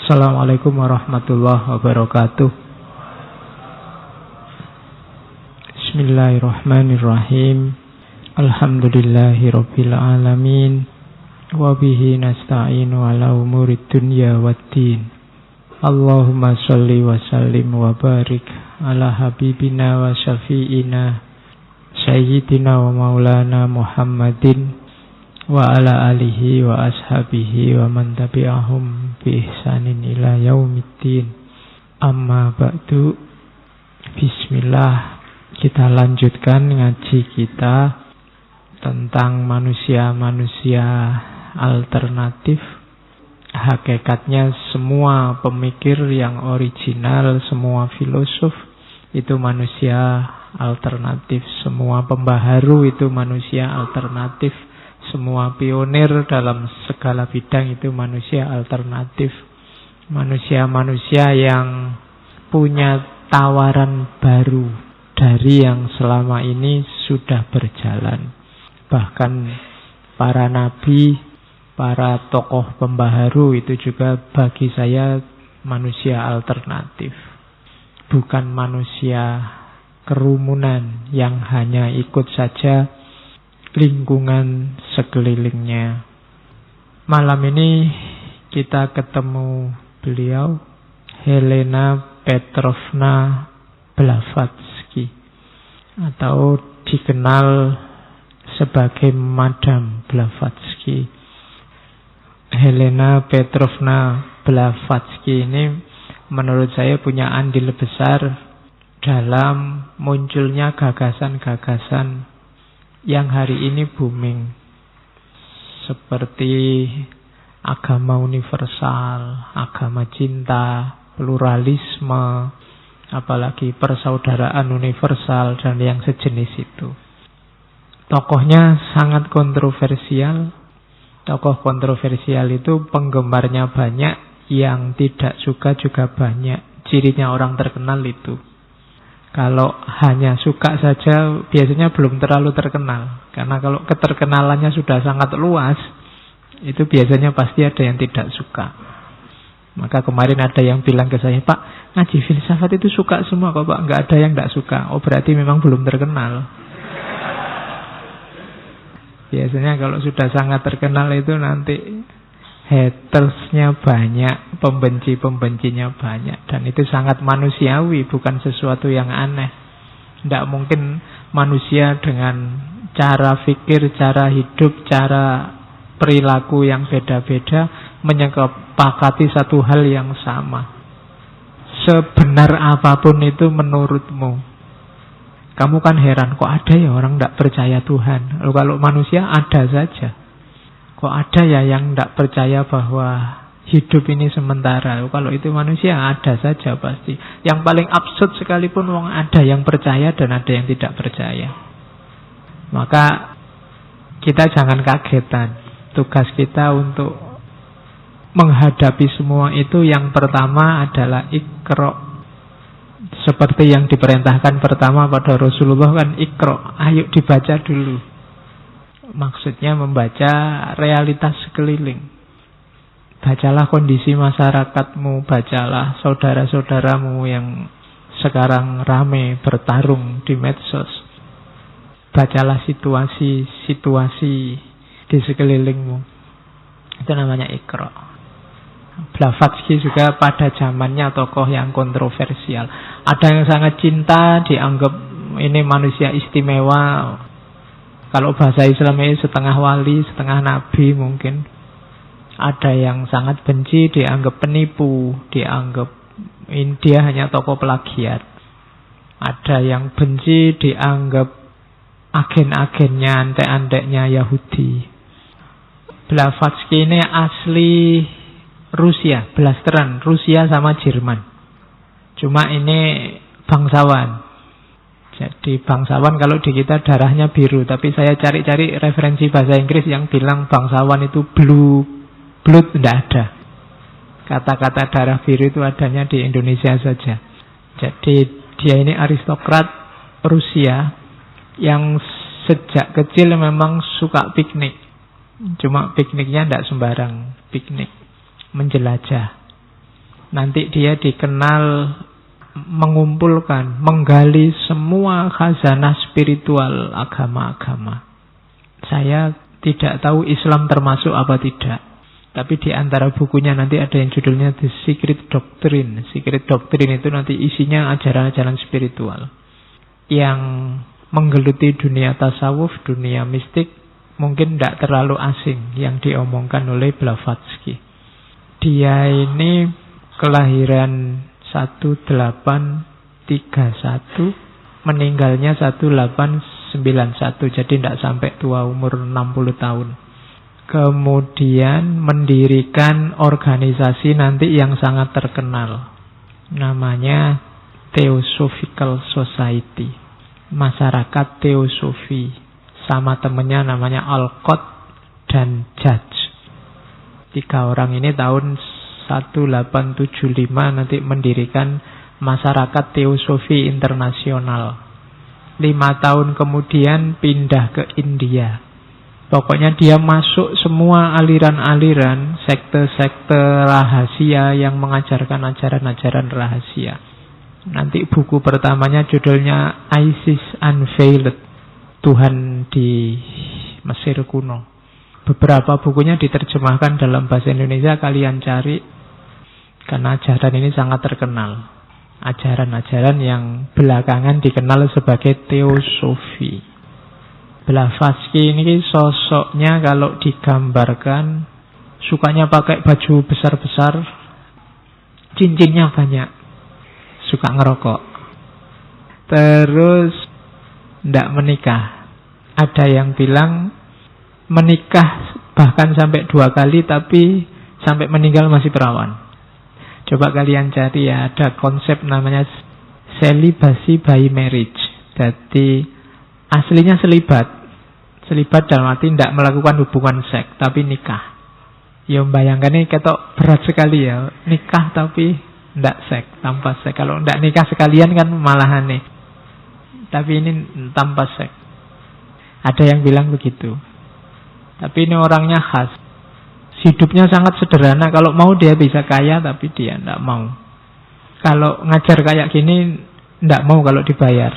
Assalamualaikum warahmatullahi wabarakatuh. Bismillahirrahmanirrahim. Alhamdulillahirabbil alamin. Wa bihi nasta'inu ala umurid dunya waddin. Allahumma shalli wa sallim wa barik ala habibina wa syafi'ina sayyidina wa maulana Muhammadin wa ala alihi wa ashabihi wa man tabi'ahum bi ihsanin ila yaumiddin. Amma ba'du. Bismillah. Kita lanjutkan ngaji kita tentang manusia-manusia alternatif. Hakikatnya semua pemikir yang original, semua filosof itu manusia alternatif. Semua pembaharu itu manusia alternatif. Semua pionir dalam segala bidang itu manusia alternatif. Manusia-manusia yang punya tawaran baru dari yang selama ini sudah berjalan. Bahkan para nabi, para tokoh pembaharu itu juga bagi saya manusia alternatif. Bukan manusia kerumunan yang hanya ikut saja lingkungan sekelilingnya. Malam ini kita ketemu beliau, Helena Petrovna Blavatsky, atau dikenal sebagai Madam Blavatsky. Helena Petrovna Blavatsky ini menurut saya punya andil besar dalam munculnya gagasan-gagasan yang hari ini booming, seperti agama universal, agama cinta, pluralisme, apalagi persaudaraan universal dan yang sejenis itu. Tokohnya sangat kontroversial. Tokoh kontroversial itu penggemarnya banyak, yang tidak suka juga banyak. Cirinya orang terkenal itu. Kalau hanya suka saja biasanya belum terlalu terkenal. Karena kalau keterkenalannya sudah sangat luas, itu biasanya pasti ada yang tidak suka. Maka kemarin ada yang bilang ke saya, "Pak, ngaji filsafat itu suka semua kok Pak, nggak ada yang tidak suka." Oh, berarti memang belum terkenal. Biasanya kalau sudah sangat terkenal itu nanti hatersnya banyak, pembenci-pembencinya banyak. Dan itu sangat manusiawi, bukan sesuatu yang aneh. Tidak mungkin manusia dengan cara pikir, cara hidup, cara perilaku yang beda-beda menyepakati satu hal yang sama. Sebenar apapun itu menurutmu, kamu kan heran, kok ada ya orang tidak percaya Tuhan? Lalu kalau manusia ada saja. Kok ada ya yang tidak percaya bahwa hidup ini sementara? Lalu kalau itu manusia ada saja pasti. Yang paling absurd sekalipun ada yang percaya dan ada yang tidak percaya. Maka kita jangan kagetan. Tugas kita untuk menghadapi semua itu yang pertama adalah Iqra. Seperti yang diperintahkan pertama pada Rasulullah kan, Iqra, ayo dibaca dulu. Maksudnya membaca realitas sekeliling. Bacalah kondisi masyarakatmu, bacalah saudara-saudaramu yang sekarang rame bertarung di medsos. Bacalah situasi-situasi di sekelilingmu. Itu namanya Iqra. Blavatsky juga pada zamannya tokoh yang kontroversial. Ada yang sangat cinta, dianggap ini manusia istimewa. Kalau bahasa Islam ini setengah wali, setengah nabi mungkin. Ada yang sangat benci, dianggap penipu, dianggap dia hanya tokoh plagiat. Ada yang benci, dianggap agen-agennya, antek-anteknya Yahudi. Blavatsky ini asli Rusia, blasteran Rusia sama Jerman. Cuma ini bangsawan. Jadi bangsawan kalau di kita darahnya biru. Tapi saya cari-cari referensi bahasa Inggris yang bilang bangsawan itu blue blood, tidak ada. Kata-kata darah biru itu adanya di Indonesia saja. Jadi dia ini aristokrat Rusia yang sejak kecil memang suka piknik. Cuma pikniknya tidak sembarang piknik, menjelajah. Nanti dia dikenal mengumpulkan, menggali semua khazanah spiritual agama-agama. Saya tidak tahu Islam termasuk apa tidak. Tapi di antara bukunya nanti ada yang judulnya The Secret Doctrine. Secret Doctrine itu nanti isinya ajaran-ajaran spiritual yang menggeluti dunia tasawuf, dunia mistik. Mungkin tidak terlalu asing yang diomongkan oleh Blavatsky. Dia ini kelahiran 1831, meninggalnya 1891, jadi tidak sampai tua umur 60 tahun. Kemudian mendirikan organisasi nanti yang sangat terkenal, namanya Theosophical Society, masyarakat teosofi, sama temennya namanya Alcott dan Judge. 3 orang ini tahun 1875 nanti mendirikan Masyarakat Teosofi Internasional. 5 tahun kemudian pindah ke India. Pokoknya dia masuk semua aliran-aliran, sekte-sekte rahasia yang mengajarkan ajaran-ajaran rahasia. Nanti buku pertamanya judulnya Isis Unveiled, Tuhan di Mesir kuno. Beberapa bukunya diterjemahkan dalam bahasa Indonesia, kalian cari. Karena ajaran ini sangat terkenal. Ajaran-ajaran yang belakangan dikenal sebagai teosofi. Blavatsky ini sosoknya kalau digambarkan sukanya pakai baju besar-besar, cincinnya banyak, suka ngerokok, terus tidak menikah. Ada yang bilang menikah bahkan sampai 2 kali, tapi sampai meninggal masih perawan. Coba kalian cari ya, ada konsep namanya celibacy by marriage. Jadi aslinya selibat. Selibat dalam arti tidak melakukan hubungan seks, tapi nikah. Ya bayangkan ini ketok berat sekali ya. Nikah tapi tidak seks, tanpa seks. Kalau tidak nikah sekalian kan malah aneh. Tapi ini tanpa seks. Ada yang bilang begitu. Tapi ini orangnya khas. Hidupnya sangat sederhana. Kalau mau dia bisa kaya, tapi dia tidak mau. Kalau ngajar kayak gini, tidak mau kalau dibayar.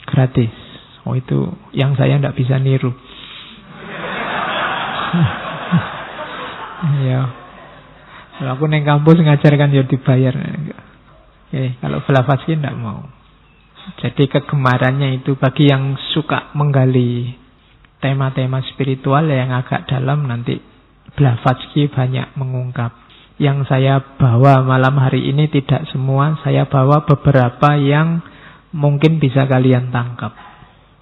Gratis. Oh itu yang saya tidak bisa niru. Ya. Kalau aku neng kampus ngajarkan ya dibayar. Kalau Blavatsky tidak mau. Jadi kegemarannya itu bagi yang suka menggali tema-tema spiritual yang agak dalam, nanti Blavatsky banyak mengungkap. Yang saya bawa malam hari ini tidak semua, saya bawa beberapa yang mungkin bisa kalian tangkap.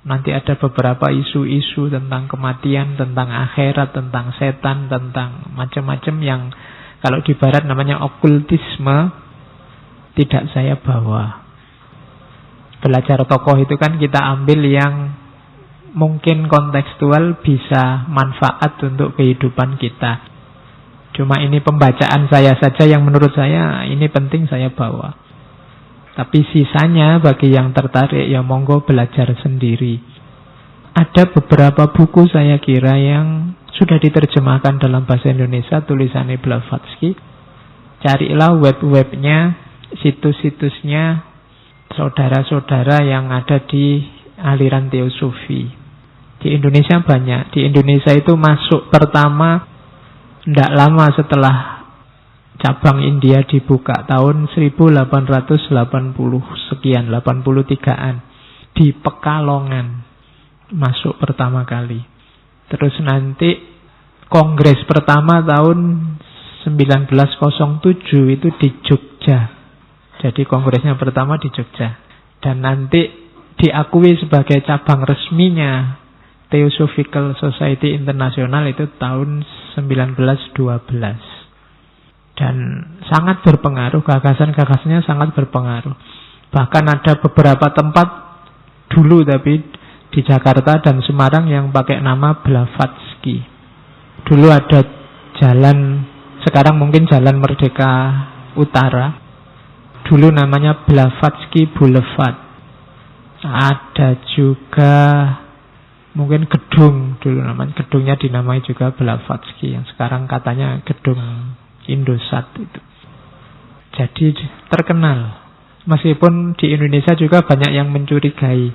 Nanti ada beberapa isu-isu tentang kematian, tentang akhirat, tentang setan, tentang macam-macam yang kalau di barat namanya okultisme, tidak saya bawa. Belajar tokoh itu kan kita ambil yang mungkin kontekstual, bisa manfaat untuk kehidupan kita. Cuma ini pembacaan saya saja yang menurut saya ini penting saya bawa. Tapi sisanya bagi yang tertarik ya monggo belajar sendiri. Ada beberapa buku saya kira yang sudah diterjemahkan dalam bahasa Indonesia tulisannya Blavatsky. Carilah web-webnya, situs-situsnya saudara-saudara yang ada di aliran teosofi. Di Indonesia banyak. Di Indonesia itu masuk pertama tidak lama setelah cabang India dibuka tahun 1880 sekian, 83-an. Di Pekalongan masuk pertama kali. Terus nanti kongres pertama tahun 1907 itu di Jogja. Jadi kongresnya pertama di Jogja. Dan nanti diakui sebagai cabang resminya Theosophical Society Internasional itu tahun 1912. Dan sangat berpengaruh, gagasan-gagasannya sangat berpengaruh. Bahkan ada beberapa tempat dulu tapi di Jakarta dan Semarang yang pakai nama Blavatsky. Dulu ada jalan, sekarang mungkin Jalan Merdeka Utara. Dulu namanya Blavatsky Boulevard. Ada juga mungkin gedung, dulu namanya gedungnya dinamai juga Blavatsky, yang sekarang katanya gedung Indosat itu. Jadi terkenal. Meskipun di Indonesia juga banyak yang mencurigai.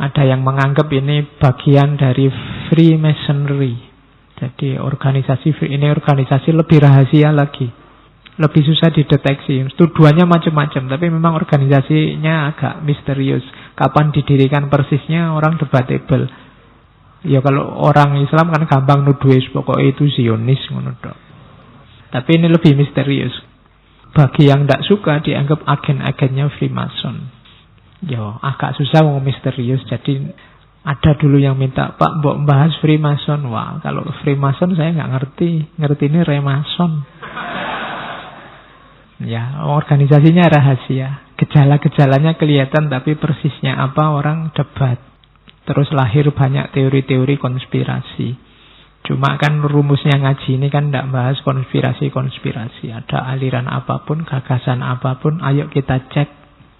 Ada yang menganggap ini bagian dari Freemasonry. Jadi ini organisasi lebih rahasia lagi. Lebih susah dideteksi. Tuduhannya macam-macam, tapi memang organisasinya agak misterius. Kapan didirikan persisnya orang debatable. Ya kalau orang Islam kan gampang nuduh pokoknya itu Zionis ngono tok. Tapi ini lebih misterius. Bagi yang tidak suka dianggap agen-agennya Freemason. Ya agak susah mau misterius. Jadi ada dulu yang minta, Pak mbok bahas Freemason. Wah kalau Freemason saya nggak ngerti. Ngerti ini Remason. Ya organisasinya rahasia. Gejala-gejalanya kelihatan tapi persisnya apa orang debat. Terus lahir banyak teori-teori konspirasi. Cuma kan rumusnya ngaji ini kan tidak bahas konspirasi-konspirasi. Ada aliran apapun, gagasan apapun, ayo kita cek,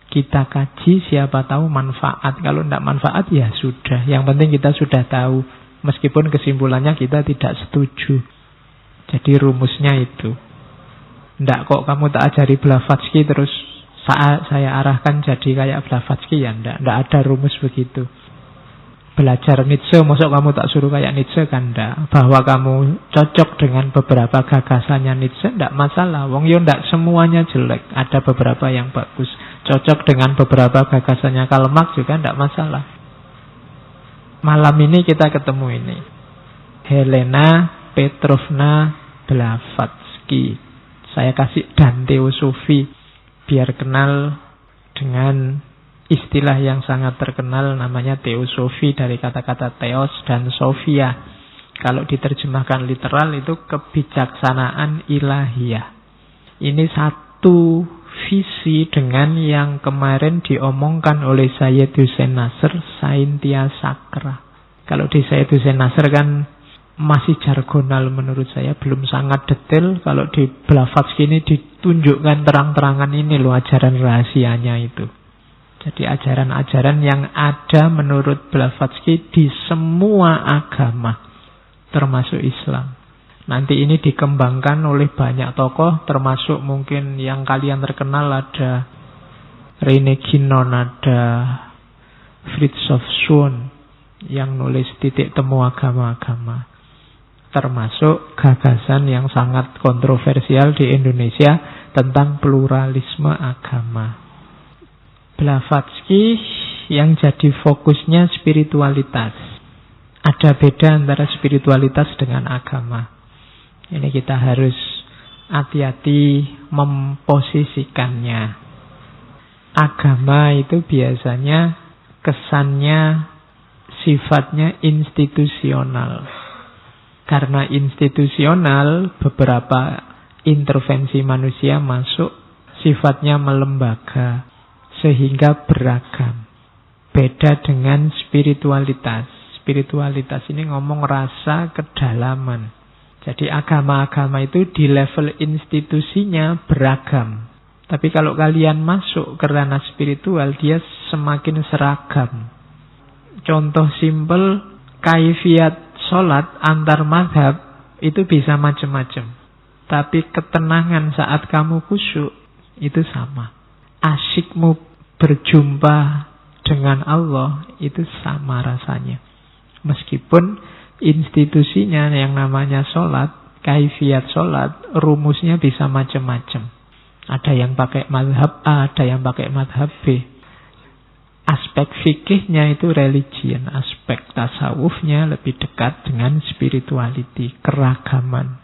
kita kaji, siapa tahu manfaat. Kalau tidak manfaat ya sudah. Yang penting kita sudah tahu. Meskipun kesimpulannya kita tidak setuju. Jadi rumusnya itu. Tidak kok kamu tak ajari Blavatsky terus saya arahkan jadi kayak Blavatsky ya. Tidak ada rumus begitu. Belajar Nietzsche, masuk kamu tak suruh kayak Nietzsche kan enggak. Bahwa kamu cocok dengan beberapa gagasannya Nietzsche enggak masalah. Wong yo enggak semuanya jelek, ada beberapa yang bagus. Cocok dengan beberapa gagasannya Karl Marx juga enggak masalah. Malam ini kita ketemu ini. Helena Petrovna Blavatsky. Saya kasih dan teosofi biar kenal dengan istilah yang sangat terkenal namanya teosofi dari kata-kata theos dan sofia. Kalau diterjemahkan literal itu kebijaksanaan ilahiyah. Ini satu visi dengan yang kemarin diomongkan oleh Syed Hussein Nasr, Saintia Sakra. Kalau di Syed Hussein Nasr kan masih jargonal menurut saya, belum sangat detail. Kalau di Blavatsky ini ditunjukkan terang-terangan ini loh ajaran rahasianya itu. Jadi ajaran-ajaran yang ada menurut Blavatsky di semua agama, termasuk Islam. Nanti ini dikembangkan oleh banyak tokoh, termasuk mungkin yang kalian terkenal ada Rene Guénon, ada Fritjof Schuon yang nulis Titik Temu Agama-Agama. Termasuk gagasan yang sangat kontroversial di Indonesia tentang pluralisme agama. Blavatsky yang jadi fokusnya spiritualitas. Ada beda antara spiritualitas dengan agama. Ini kita harus hati-hati memposisikannya. Agama itu biasanya kesannya sifatnya institusional. Karena institusional, beberapa intervensi manusia masuk sifatnya melembaga. Sehingga beragam. Beda dengan spiritualitas. Spiritualitas ini ngomong rasa kedalaman. Jadi agama-agama itu di level institusinya beragam. Tapi kalau kalian masuk ke ranah spiritual, dia semakin seragam. Contoh simpel, kaifiat sholat antar mazhab itu bisa macam-macam. Tapi ketenangan saat kamu khusyuk itu sama. Asyikmu berjumpa dengan Allah itu sama rasanya. Meskipun institusinya yang namanya sholat, kaifiat sholat, rumusnya bisa macam-macam. Ada yang pakai mazhab A, ada yang pakai mazhab B. Aspek fikihnya itu religion, aspek tasawufnya lebih dekat dengan spirituality, keragaman.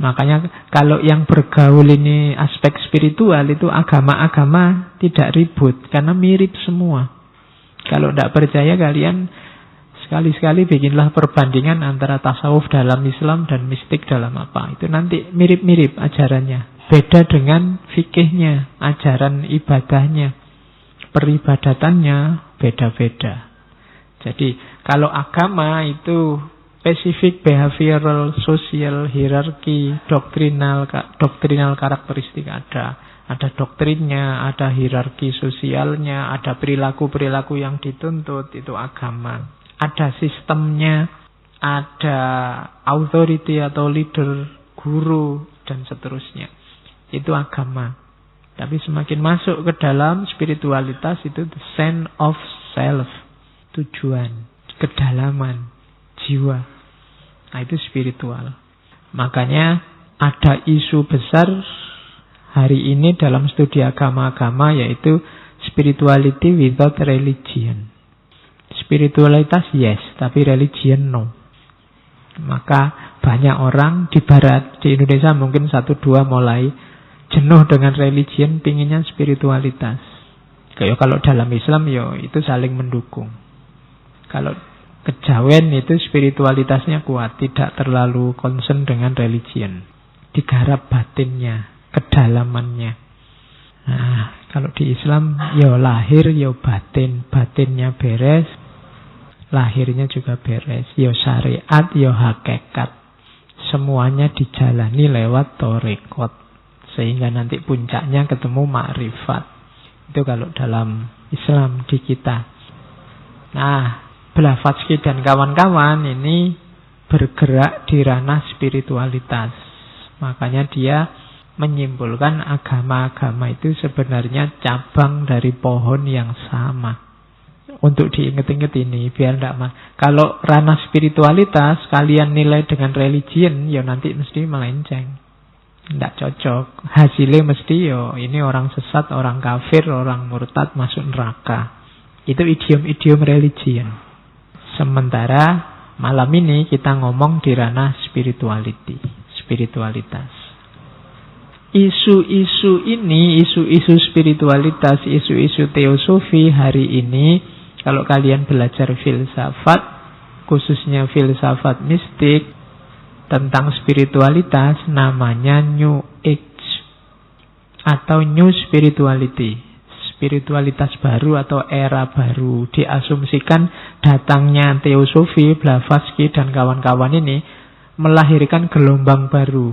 Makanya kalau yang bergaul ini aspek spiritual itu agama-agama tidak ribut karena mirip semua. Kalau tidak percaya kalian sekali-sekali bikinlah perbandingan antara tasawuf dalam Islam dan mistik dalam apa. Itu nanti mirip-mirip ajarannya. Beda dengan fikihnya, ajaran ibadahnya, peribadatannya beda-beda. Jadi kalau agama itu spesifik, behavioral, sosial, hierarki, doktrinal karakteristik ada. Ada doktrinnya, ada hierarki sosialnya, ada perilaku-perilaku yang dituntut, itu agama. Ada sistemnya, ada authority atau leader, guru, dan seterusnya. Itu agama. Tapi semakin masuk ke dalam spiritualitas itu the sense of self, tujuan, kedalaman, jiwa. Nah, itu spiritual. Makanya ada isu besar hari ini dalam studi agama-agama, yaitu spirituality without religion. Spiritualitas yes, tapi religion no. Maka banyak orang di barat, di Indonesia mungkin 1-2 mulai jenuh dengan religion, pinginnya spiritualitas. Kayak kalau dalam Islam itu saling mendukung. Kalau kejawen itu spiritualitasnya kuat, tidak terlalu concern dengan religion. Digarap batinnya, kedalamannya. Nah, kalau di Islam lahir batin, batinnya beres, lahirnya juga beres. Syariat, hakikat. Semuanya dijalani lewat thariqat. Sehingga nanti puncaknya ketemu ma'rifat. Itu kalau dalam Islam di kita. Nah, Blavatsky dan kawan-kawan ini bergerak di ranah spiritualitas. Makanya dia menyimpulkan agama-agama itu sebenarnya cabang dari pohon yang sama. Untuk diinget-inget ini, biar tidak kalau ranah spiritualitas kalian nilai dengan religion, nanti mesti melenceng. Tidak cocok. Hasilnya mesti ini orang sesat, orang kafir, orang murtad masuk neraka. Itu idiom-idiom religion. Sementara malam ini kita ngomong di ranah spirituality, spiritualitas. Isu-isu ini, isu-isu spiritualitas, isu-isu teosofi hari ini, kalau kalian belajar filsafat, khususnya filsafat mistik, tentang spiritualitas, namanya New Age atau New Spirituality, spiritualitas baru atau era baru. Diasumsikan datangnya teosofi, Blavatsky dan kawan-kawan ini melahirkan gelombang baru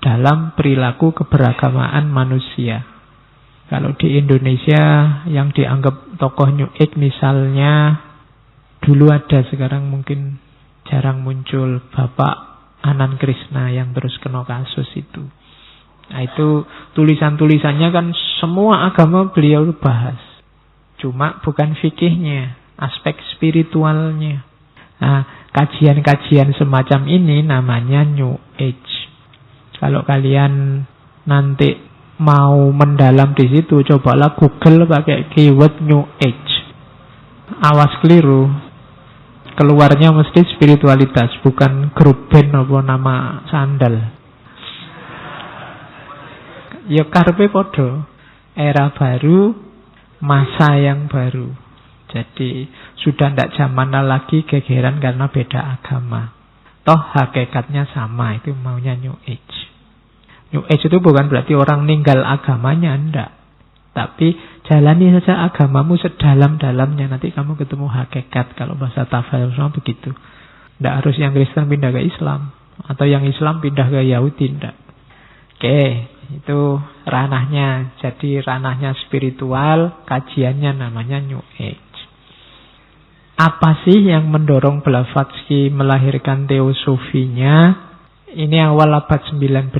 dalam perilaku keberagamaan manusia. Kalau di Indonesia yang dianggap tokoh New Age misalnya, dulu ada, sekarang mungkin jarang muncul, Bapak Anand Krishna yang terus kena kasus itu. Nah, itu tulisan-tulisannya kan semua agama beliau bahas. Cuma bukan fikihnya, aspek spiritualnya. Nah, kajian-kajian semacam ini namanya New Age. Kalau kalian nanti mau mendalam di situ, cobalah Google pakai keyword New Age. Awas keliru. Keluarnya mesti spiritualitas, bukan grup band apa nama sandal. Karpe podo. Era baru, masa yang baru. Jadi sudah tidak zamannya lagi gegeran karena beda agama. Toh hakikatnya sama, itu maunya New Age. New Age itu bukan berarti orang ninggal agamanya, enggak. Tapi jalani saja agamamu sedalam-dalamnya, nanti kamu ketemu hakikat. Kalau bahasa Tafsir semua begitu. Tidak harus yang Kristen pindah ke Islam, atau yang Islam pindah ke Yahudi, tidak. Oke, itu ranahnya. Jadi ranahnya spiritual, kajiannya namanya New Age. Apa sih yang mendorong Blavatsky melahirkan teosofinya? Ini awal abad 19,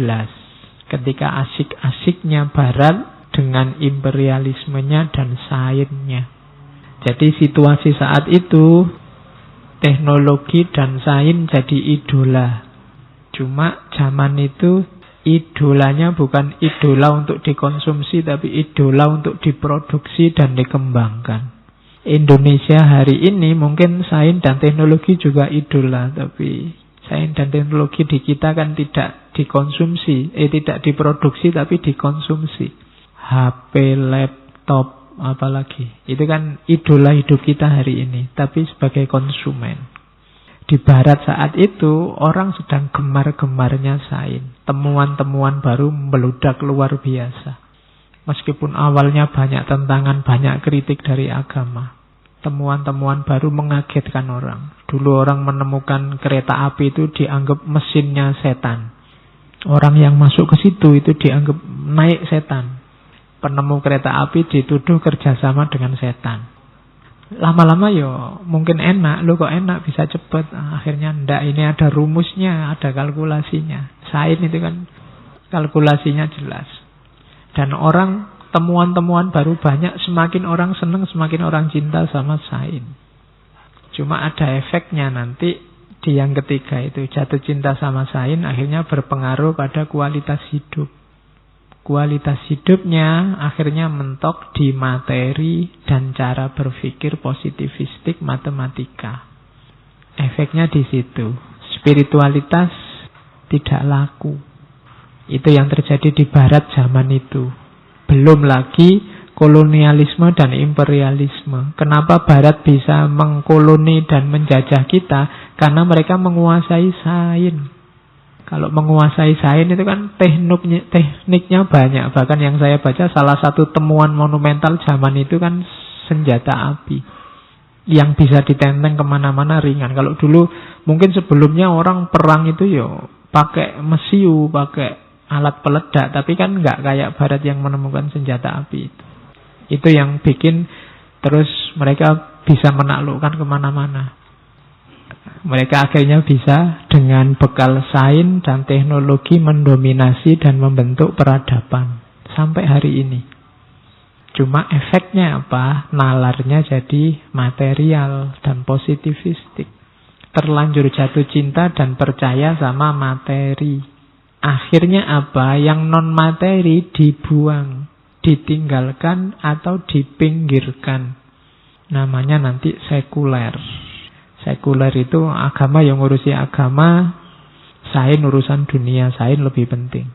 ketika asik-asiknya Barat dengan imperialismenya dan sainsnya. Jadi situasi saat itu, teknologi dan sains jadi idola. Cuma zaman itu idolanya bukan idola untuk dikonsumsi, tapi idola untuk diproduksi dan dikembangkan. Indonesia hari ini mungkin sains dan teknologi juga idola, tapi sains dan teknologi di kita kan tidak dikonsumsi, tidak diproduksi tapi dikonsumsi. HP, laptop, apalagi. Itu kan idola hidup kita hari ini, tapi sebagai konsumen. Di Barat saat itu, orang sedang gemar-gemarnya sains. Temuan-temuan baru meludak luar biasa. Meskipun awalnya banyak tentangan, banyak kritik dari agama. Temuan-temuan baru mengagetkan orang. Dulu orang menemukan kereta api itu dianggap mesinnya setan. Orang yang masuk ke situ itu dianggap naik setan. Penemu kereta api dituduh kerjasama dengan setan. Lama-lama mungkin enak. Kok enak bisa cepat. Akhirnya ndak, ini ada rumusnya, ada kalkulasinya. Sains itu kan kalkulasinya jelas. Dan orang, temuan-temuan baru banyak, semakin orang senang, semakin orang cinta sama sains. Cuma ada efeknya nanti di yang ketiga itu, jatuh cinta sama sains akhirnya berpengaruh pada kualitas hidup. Kualitas hidupnya akhirnya mentok di materi dan cara berpikir positivistik matematika. Efeknya di situ. Spiritualitas tidak laku. Itu yang terjadi di barat zaman itu. Belum lagi kolonialisme dan imperialisme. Kenapa barat bisa mengkoloni dan menjajah kita? Karena mereka menguasai sains. Kalau menguasai sains itu kan tekniknya banyak. Bahkan yang saya baca, salah satu temuan monumental zaman itu kan senjata api yang bisa ditenteng kemana-mana ringan. Kalau dulu mungkin sebelumnya orang perang itu pakai mesiu, pakai alat peledak, tapi kan nggak kayak barat yang menemukan senjata api itu. Itu yang bikin terus mereka bisa menaklukkan kemana-mana. Mereka akhirnya bisa dengan bekal sains dan teknologi mendominasi dan membentuk peradaban sampai hari ini. Cuma efeknya apa? Nalarnya jadi material dan positivistik. Terlanjur jatuh cinta dan percaya sama materi. Akhirnya apa? Yang non-materi dibuang, ditinggalkan atau dipinggirkan. Namanya nanti sekuler. Sekuler itu agama yang ngurusi agama, sains urusan dunia, sains lebih penting.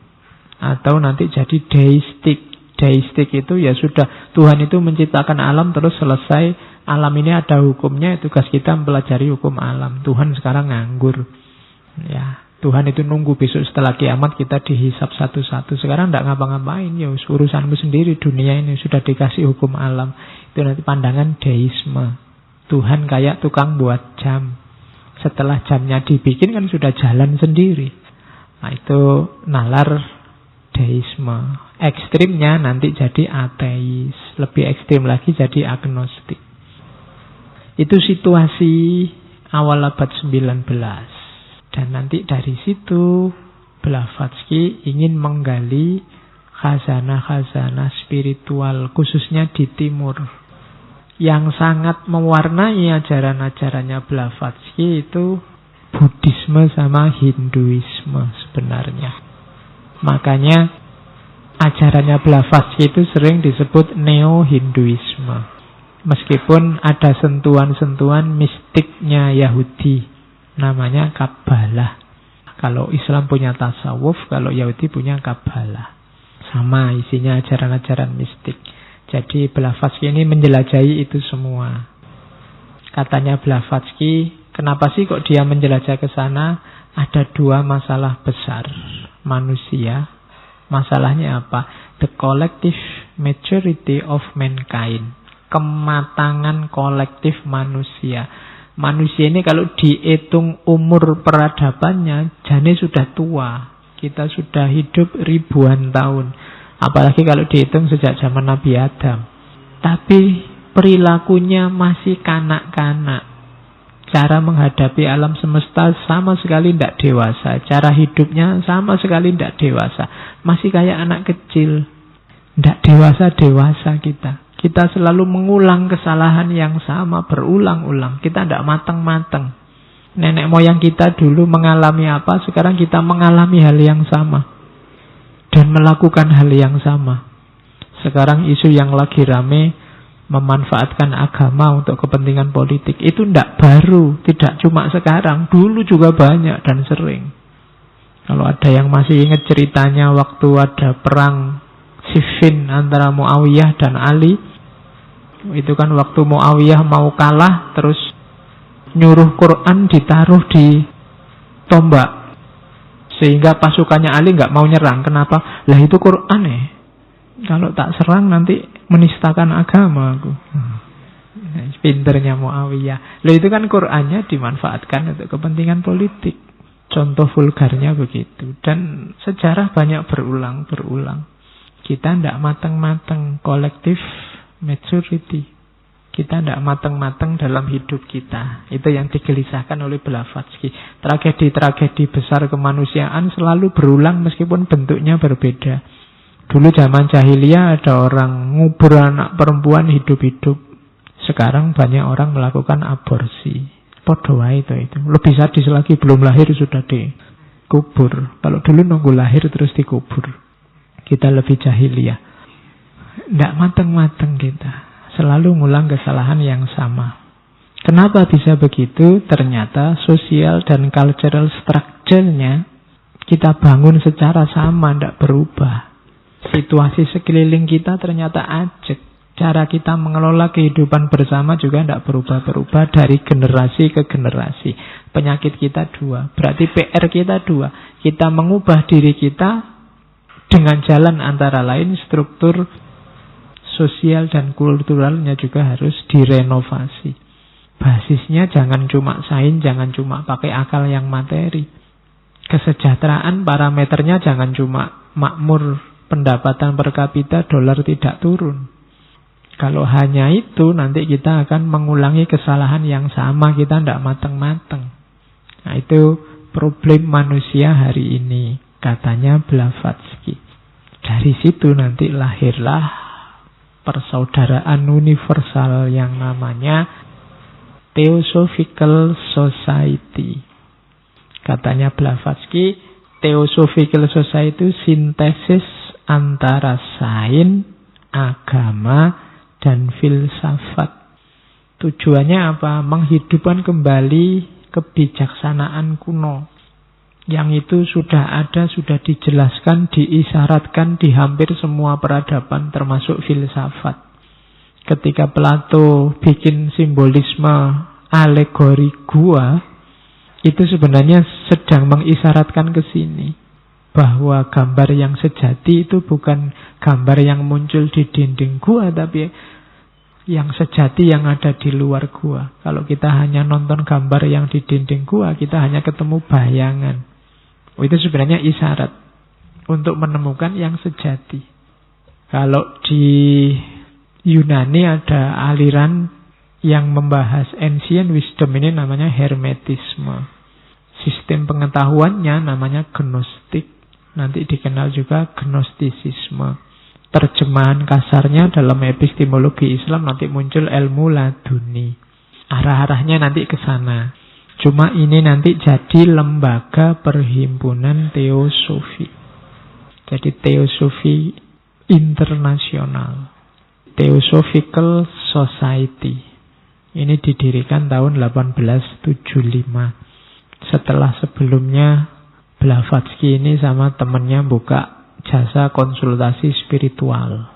Atau nanti jadi deistik. Deistik itu ya sudah, Tuhan itu menciptakan alam terus selesai. Alam ini ada hukumnya, tugas kita mempelajari hukum alam. Tuhan sekarang nganggur. Ya, Tuhan itu nunggu besok setelah kiamat kita dihisap satu-satu. Sekarang tidak ngapa-ngapain, ya urusanmu sendiri, dunia ini sudah dikasih hukum alam. Itu nanti pandangan deisme. Tuhan kayak tukang buat jam. Setelah jamnya dibikin kan sudah jalan sendiri. Nah itu nalar deisme. Ekstrimnya nanti jadi ateis. Lebih ekstrim lagi jadi agnostik. Itu situasi awal abad 19. Dan nanti dari situ Blavatsky ingin menggali khazanah-khazanah spiritual khususnya di timur. Yang sangat mewarnai ajaran-ajarannya Blavatsky itu Buddhisme sama Hinduisme sebenarnya. Makanya ajarannya Blavatsky itu sering disebut Neo-Hinduisme. Meskipun ada sentuhan-sentuhan mistiknya Yahudi, namanya Kabbalah. Kalau Islam punya tasawuf, kalau Yahudi punya Kabbalah. Sama isinya ajaran-ajaran mistik. Jadi Blavatsky ini menjelajahi itu semua. Katanya Blavatsky, kenapa sih kok dia menjelajah ke sana? Ada dua masalah besar manusia. Masalahnya apa? The collective maturity of mankind. Kematangan kolektif manusia. Manusia ini kalau dihitung umur peradabannya, jane sudah tua. Kita sudah hidup ribuan tahun. Apalagi kalau dihitung sejak zaman Nabi Adam. Tapi perilakunya masih kanak-kanak. Cara menghadapi alam semesta sama sekali tidak dewasa. Cara hidupnya sama sekali tidak dewasa. Masih kayak anak kecil. Tidak dewasa-dewasa kita. Kita selalu mengulang kesalahan yang sama berulang-ulang. Kita tidak matang-matang. Nenek moyang kita dulu mengalami apa, sekarang kita mengalami hal yang sama. Dan melakukan hal yang sama. Sekarang isu yang lagi rame memanfaatkan agama untuk kepentingan politik. Itu tidak baru, tidak cuma sekarang. Dulu juga banyak dan sering. Kalau ada yang masih ingat ceritanya waktu ada perang Siffin antara Muawiyah dan Ali. Itu kan waktu Muawiyah mau kalah, terus nyuruh Quran ditaruh di tombak. Sehingga pasukannya Ali nggak mau nyerang. Kenapa? Lah itu Quran ya. Kalau tak serang nanti menistakan agama aku. Pinternya Muawiyah. Lah itu kan Qurannya dimanfaatkan untuk kepentingan politik. Contoh vulgarnya begitu. Dan sejarah banyak berulang. Kita tidak matang-matang. Collective maturity. Kita tidak matang-matang dalam hidup kita. Itu yang digelisahkan oleh Blavatsky. Tragedi-tragedi besar kemanusiaan selalu berulang meskipun bentuknya berbeda. Dulu zaman jahiliyah ada orang ngubur anak perempuan hidup-hidup. Sekarang banyak orang melakukan aborsi. Podo wae itu. Lebih sadis lagi, belum lahir sudah dikubur. Kalau dulu nunggu lahir terus dikubur. Kita lebih jahiliyah. Tidak mateng-mateng kita. Selalu ngulang kesalahan yang sama. Kenapa bisa begitu? Ternyata sosial dan cultural structure-nya kita bangun secara sama, tidak berubah. Situasi sekeliling kita ternyata ajek. Cara kita mengelola kehidupan bersama juga tidak berubah-berubah dari generasi ke generasi. Penyakit kita dua. Berarti PR kita dua. Kita mengubah diri kita dengan jalan antara lain struktur sosial dan kulturalnya juga harus direnovasi. Basisnya jangan cuma sains, jangan cuma pakai akal yang materi. Kesejahteraan parameternya jangan cuma makmur, pendapatan per kapita, dolar tidak turun. Kalau hanya itu, nanti kita akan mengulangi kesalahan yang sama, kita tidak matang-matang. Nah, itu problem manusia hari ini, katanya Blavatsky. Dari situ nanti lahirlah persaudaraan universal yang namanya Theosophical Society. Katanya Blavatsky, Theosophical Society itu sintesis antara sains, agama, dan filsafat. Tujuannya apa? Menghidupkan kembali kebijaksanaan kuno. Yang itu sudah ada, sudah dijelaskan, diisyaratkan di hampir semua peradaban termasuk filsafat. Ketika Plato bikin simbolisme alegori gua, itu sebenarnya sedang mengisyaratkan ke sini. Bahwa gambar yang sejati itu bukan gambar yang muncul di dinding gua, tapi yang sejati yang ada di luar gua. Kalau kita hanya nonton gambar yang di dinding gua, kita hanya ketemu bayangan. Itu sebenarnya isyarat untuk menemukan yang sejati. Kalau di Yunani ada aliran yang membahas ancient wisdom, ini namanya hermetisme. Sistem pengetahuannya namanya gnostik. Nanti dikenal juga gnostisisme. Terjemahan kasarnya dalam epistemologi Islam nanti muncul ilmu laduni. Arah-arahnya nanti ke sana. Cuma ini nanti jadi lembaga perhimpunan teosofi. Jadi teosofi internasional. Theosophical Society. Ini didirikan tahun 1875. Setelah sebelumnya Blavatsky ini sama temannya buka jasa konsultasi spiritual.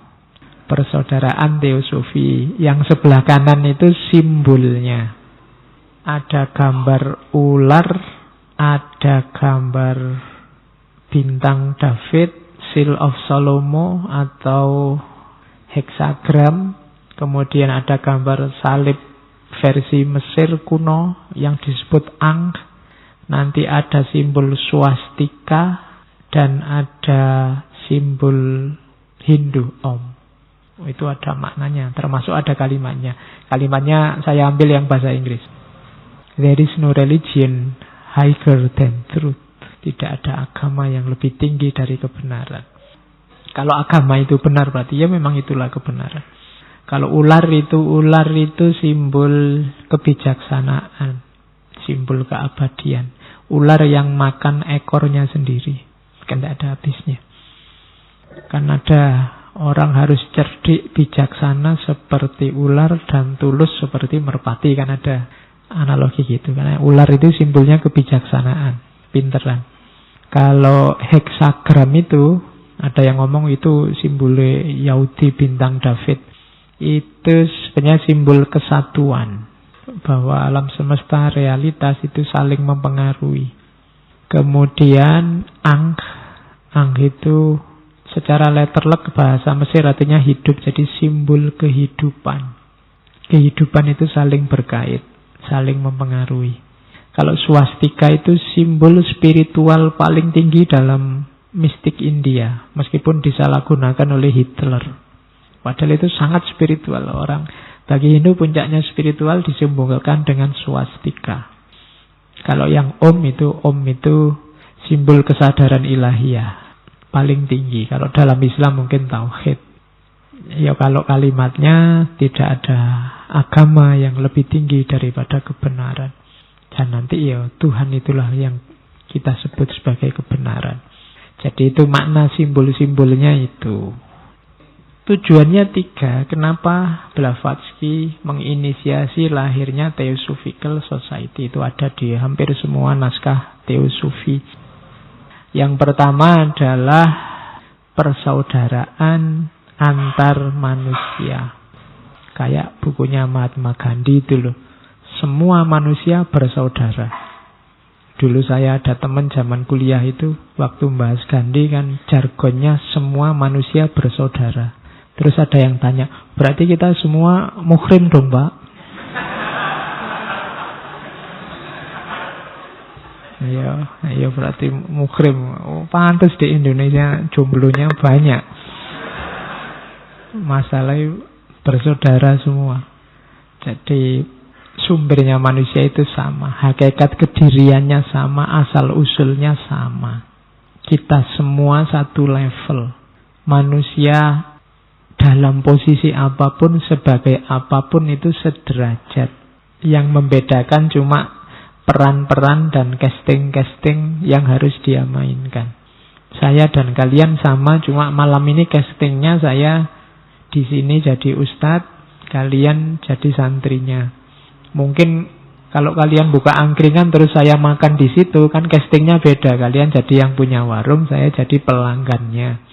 Persaudaraan teosofi. Yang sebelah kanan itu simbolnya. Ada gambar ular, ada gambar bintang David, Seal of Salomo atau heksagram. Kemudian ada gambar salib versi Mesir kuno yang disebut Ankh. Nanti ada simbol swastika dan ada simbol Hindu Om. Itu ada maknanya, termasuk ada kalimatnya. Kalimatnya saya ambil yang bahasa Inggris. There is no religion higher than truth. Tidak ada agama yang lebih tinggi dari kebenaran. Kalau agama itu benar berarti ya memang itulah kebenaran. Kalau ular itu simbol kebijaksanaan, simbol keabadian. Ular yang makan ekornya sendiri, kan tidak ada habisnya. Kan ada orang harus cerdik, bijaksana seperti ular dan tulus seperti merpati, kan ada analogi gitu. Karena ular itu simbolnya kebijaksanaan, pinteran. Kalau heksagram itu ada yang ngomong itu simbolnya Yahudi bintang David. Itu sebenarnya simbol kesatuan, bahwa alam semesta realitas itu saling mempengaruhi. Kemudian Ankh itu secara letterlek bahasa Mesir artinya hidup, jadi simbol kehidupan. Kehidupan itu saling berkait, saling mempengaruhi. Kalau swastika itu simbol spiritual paling tinggi dalam mistik India, meskipun disalahgunakan oleh Hitler. Padahal itu sangat spiritual. Orang bagi Hindu puncaknya spiritual disimbolkan dengan swastika. Kalau yang Om itu simbol kesadaran ilahiyah. paling tinggi. Kalau dalam Islam mungkin tauhid. Ya kalau kalimatnya tidak ada agama yang lebih tinggi daripada kebenaran. Dan nanti ya Tuhan itulah yang kita sebut sebagai kebenaran. Jadi itu makna simbol-simbolnya itu. Tujuannya 3. Kenapa Blavatsky menginisiasi lahirnya Theosophical Society? Itu ada di hampir semua naskah Teosofi. Yang pertama adalah persaudaraan antar manusia. Kayak bukunya Mahatma Gandhi itu loh. Semua manusia bersaudara. Dulu saya ada teman zaman kuliah itu, waktu membahas Gandhi kan jargonnya semua manusia bersaudara. Terus ada yang tanya, berarti kita semua muhrim dong Pak? Iya berarti muhrim. Oh, pantas di Indonesia jumlahnya banyak. Masalahnya bersaudara semua. Jadi sumbernya manusia itu sama, hakikat kediriannya sama, asal usulnya sama. Kita semua satu level. Manusia dalam posisi apapun, sebagai apapun itu sederajat. Yang membedakan cuma peran-peran dan casting-casting yang harus dia mainkan. Saya dan kalian sama, cuma malam ini castingnya saya di sini jadi ustadz, kalian jadi santrinya. Mungkin kalau kalian buka angkringan terus saya makan di situ, kan castingnya beda. Kalian jadi yang punya warung, saya jadi pelanggannya.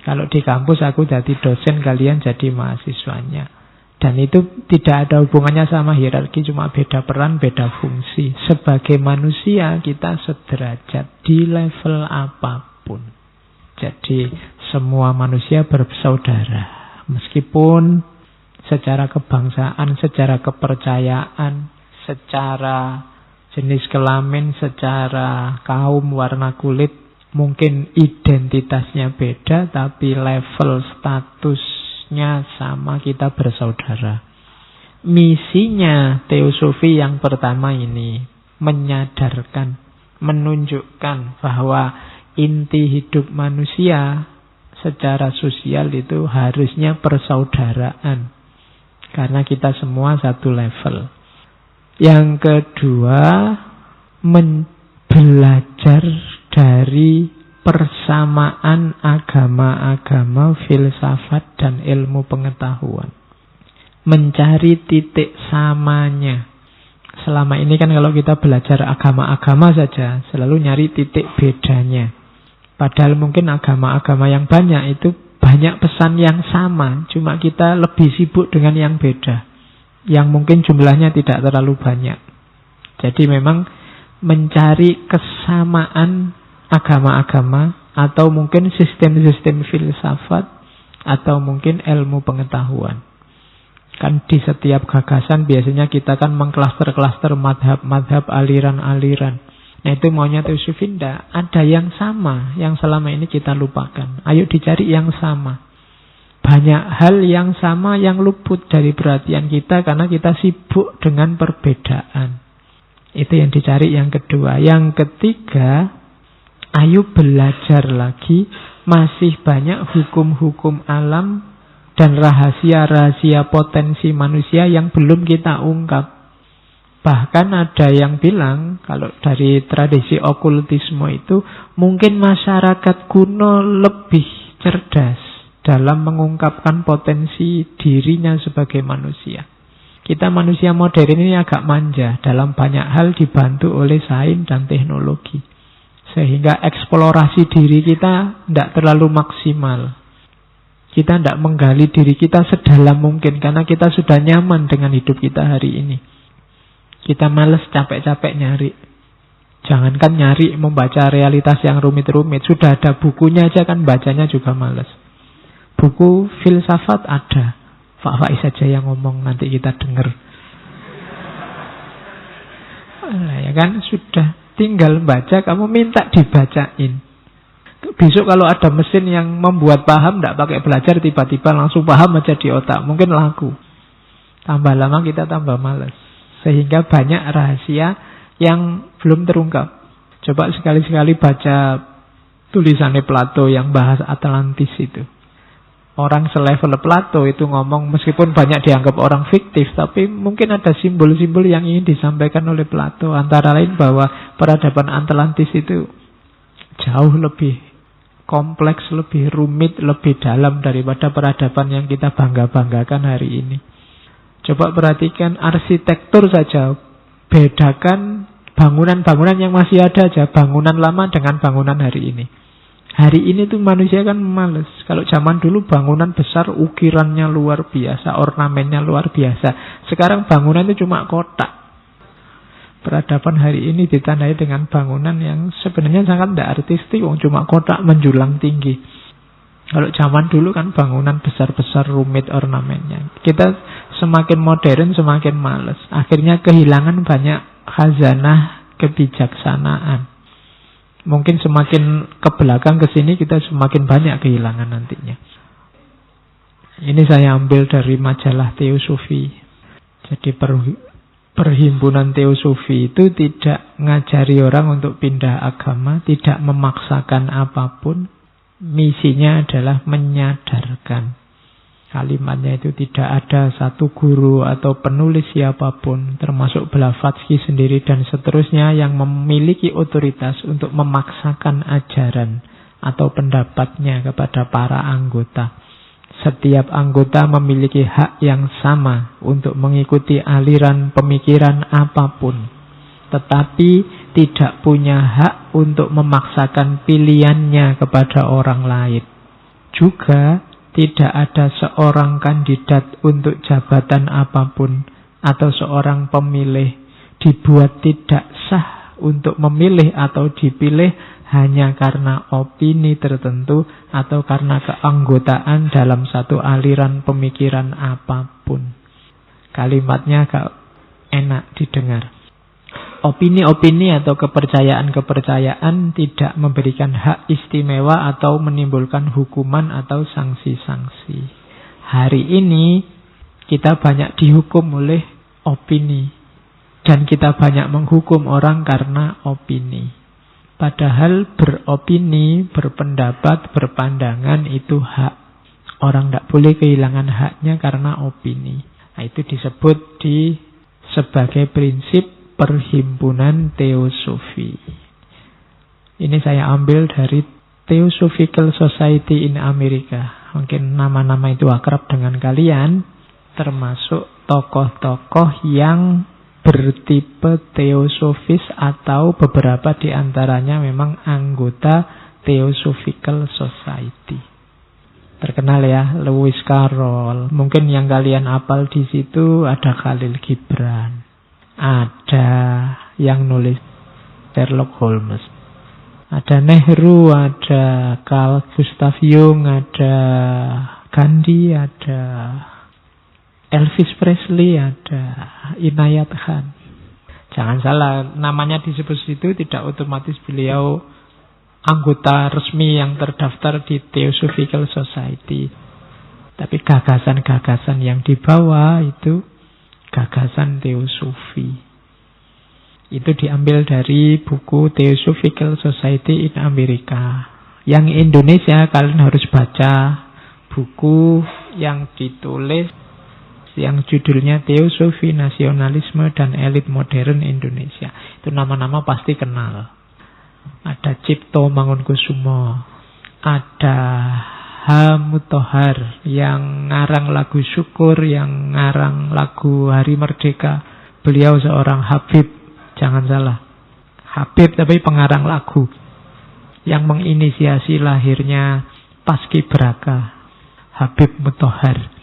Kalau di kampus aku jadi dosen, kalian jadi mahasiswanya. Dan itu tidak ada hubungannya sama hierarki, cuma beda peran, beda fungsi. Sebagai manusia kita sederajat di level apapun. Jadi semua manusia bersaudara. Meskipun secara kebangsaan, secara kepercayaan, secara jenis kelamin, secara kaum, warna kulit, mungkin identitasnya beda, tapi level statusnya sama, kita bersaudara. Misinya teosofi yang pertama ini menyadarkan, menunjukkan bahwa inti hidup manusia secara sosial itu harusnya persaudaraan. Karena kita semua satu level. Yang kedua, belajar dari persamaan agama-agama, filsafat, dan ilmu pengetahuan. Mencari titik samanya. Selama ini kan kalau kita belajar agama-agama saja, selalu nyari titik bedanya. Padahal mungkin agama-agama yang banyak itu banyak pesan yang sama, cuma kita lebih sibuk dengan yang beda, yang mungkin jumlahnya tidak terlalu banyak. Jadi memang mencari kesamaan agama-agama, atau mungkin sistem-sistem filsafat, atau mungkin ilmu pengetahuan. Kan di setiap gagasan biasanya kita kan mengklaster-klaster madhab-madhab, aliran-aliran. Nah itu maunya teosofi, tidak ada yang sama yang selama ini kita lupakan. Ayo dicari yang sama. Banyak hal yang sama yang luput dari perhatian kita karena kita sibuk dengan perbedaan. Itu yang dicari yang kedua. Yang ketiga, ayo belajar lagi. Masih banyak hukum-hukum alam dan rahasia-rahasia potensi manusia yang belum kita ungkap. Bahkan ada yang bilang, kalau dari tradisi okultisme itu, mungkin masyarakat kuno lebih cerdas dalam mengungkapkan potensi dirinya sebagai manusia. Kita manusia modern ini agak manja, dalam banyak hal dibantu oleh sains dan teknologi. Sehingga eksplorasi diri kita tidak terlalu maksimal. Kita tidak menggali diri kita sedalam mungkin, karena kita sudah nyaman dengan hidup kita hari ini. Kita males capek-capek nyari. Jangankan nyari membaca realitas yang rumit-rumit. Sudah ada bukunya aja kan bacanya juga males. Buku filsafat ada. Pak Faiz saja yang ngomong, nanti kita dengar. Nah, ya kan sudah tinggal baca, kamu minta dibacain. Besok kalau ada mesin yang membuat paham, tidak pakai belajar, tiba-tiba langsung paham aja di otak, mungkin laku. Tambah lama kita tambah malas. Sehingga banyak rahasia yang belum terungkap. Coba sekali-sekali baca Tulisannya Plato yang bahas Atlantis itu. Orang selevel Plato itu ngomong, meskipun banyak dianggap orang fiktif, tapi mungkin ada simbol-simbol yang ingin disampaikan oleh Plato. Antara lain bahwa peradaban Atlantis itu jauh lebih kompleks, lebih rumit, lebih dalam daripada peradaban yang kita bangga-banggakan hari ini. Coba perhatikan arsitektur saja. Bedakan bangunan-bangunan yang masih ada aja, bangunan lama dengan bangunan hari ini. Hari ini tuh manusia kan males. Kalau zaman dulu bangunan besar, ukirannya luar biasa, ornamennya luar biasa. Sekarang bangunan itu cuma kotak. Peradaban hari ini ditandai dengan bangunan yang sebenarnya sangat tidak artistik, cuma kotak menjulang tinggi. Kalau zaman dulu kan bangunan besar-besar, rumit ornamennya. Kita semakin modern, semakin males. Akhirnya kehilangan banyak khazanah kebijaksanaan. Mungkin semakin ke belakang ke sini kita semakin banyak kehilangan nantinya. Ini saya ambil dari majalah Teosofi. Jadi perhimpunan Teosofi itu tidak ngajari orang untuk pindah agama, tidak memaksakan apapun. Misinya adalah menyadarkan. Kalimatnya itu tidak ada satu guru atau penulis siapapun, termasuk Blavatsky sendiri dan seterusnya, yang memiliki otoritas untuk memaksakan ajaran atau pendapatnya kepada para anggota. Setiap anggota memiliki hak yang sama untuk mengikuti aliran pemikiran apapun, tetapi tidak punya hak untuk memaksakan pilihannya kepada orang lain. Juga tidak ada seorang kandidat untuk jabatan apapun atau seorang pemilih dibuat tidak sah untuk memilih atau dipilih hanya karena opini tertentu atau karena keanggotaan dalam satu aliran pemikiran apapun. Kalimatnya agak enak didengar. Opini-opini atau kepercayaan-kepercayaan tidak memberikan hak istimewa atau menimbulkan hukuman atau sanksi-sanksi. Hari ini kita banyak dihukum oleh opini, dan kita banyak menghukum orang karena opini. Padahal beropini, berpendapat, berpandangan itu hak. Orang tidak boleh kehilangan haknya karena opini. Nah, itu disebut sebagai prinsip Perhimpunan Teosofi. Ini saya ambil dari Theosophical Society in Amerika. Mungkin nama-nama itu akrab dengan kalian, termasuk tokoh-tokoh yang bertipe teosofis atau beberapa di antaranya memang anggota Theosophical Society. Terkenal ya, Lewis Carroll. Mungkin yang kalian hafal di situ ada Khalil Gibran. Ada yang nulis Sherlock Holmes, ada Nehru, ada Carl Gustav Jung, ada Gandhi, ada Elvis Presley, ada Inayat Khan. Jangan salah, namanya disebut situ tidak otomatis beliau anggota resmi yang terdaftar di Theosophical Society. Tapi gagasan-gagasan yang dibawa itu gagasan teosofi. Itu diambil dari buku Theosophical Society in America. Yang Indonesia kalian harus baca buku yang ditulis yang judulnya Teosofi, Nasionalisme, dan Elit Modern Indonesia. Itu nama-nama pasti kenal. Ada Cipto Mangunkusumo, ada H. Mutahar yang ngarang lagu Syukur, yang ngarang lagu Hari Merdeka. Beliau seorang Habib, jangan salah. Habib tapi pengarang lagu yang menginisiasi lahirnya Paskibraka, Habib Mutahar.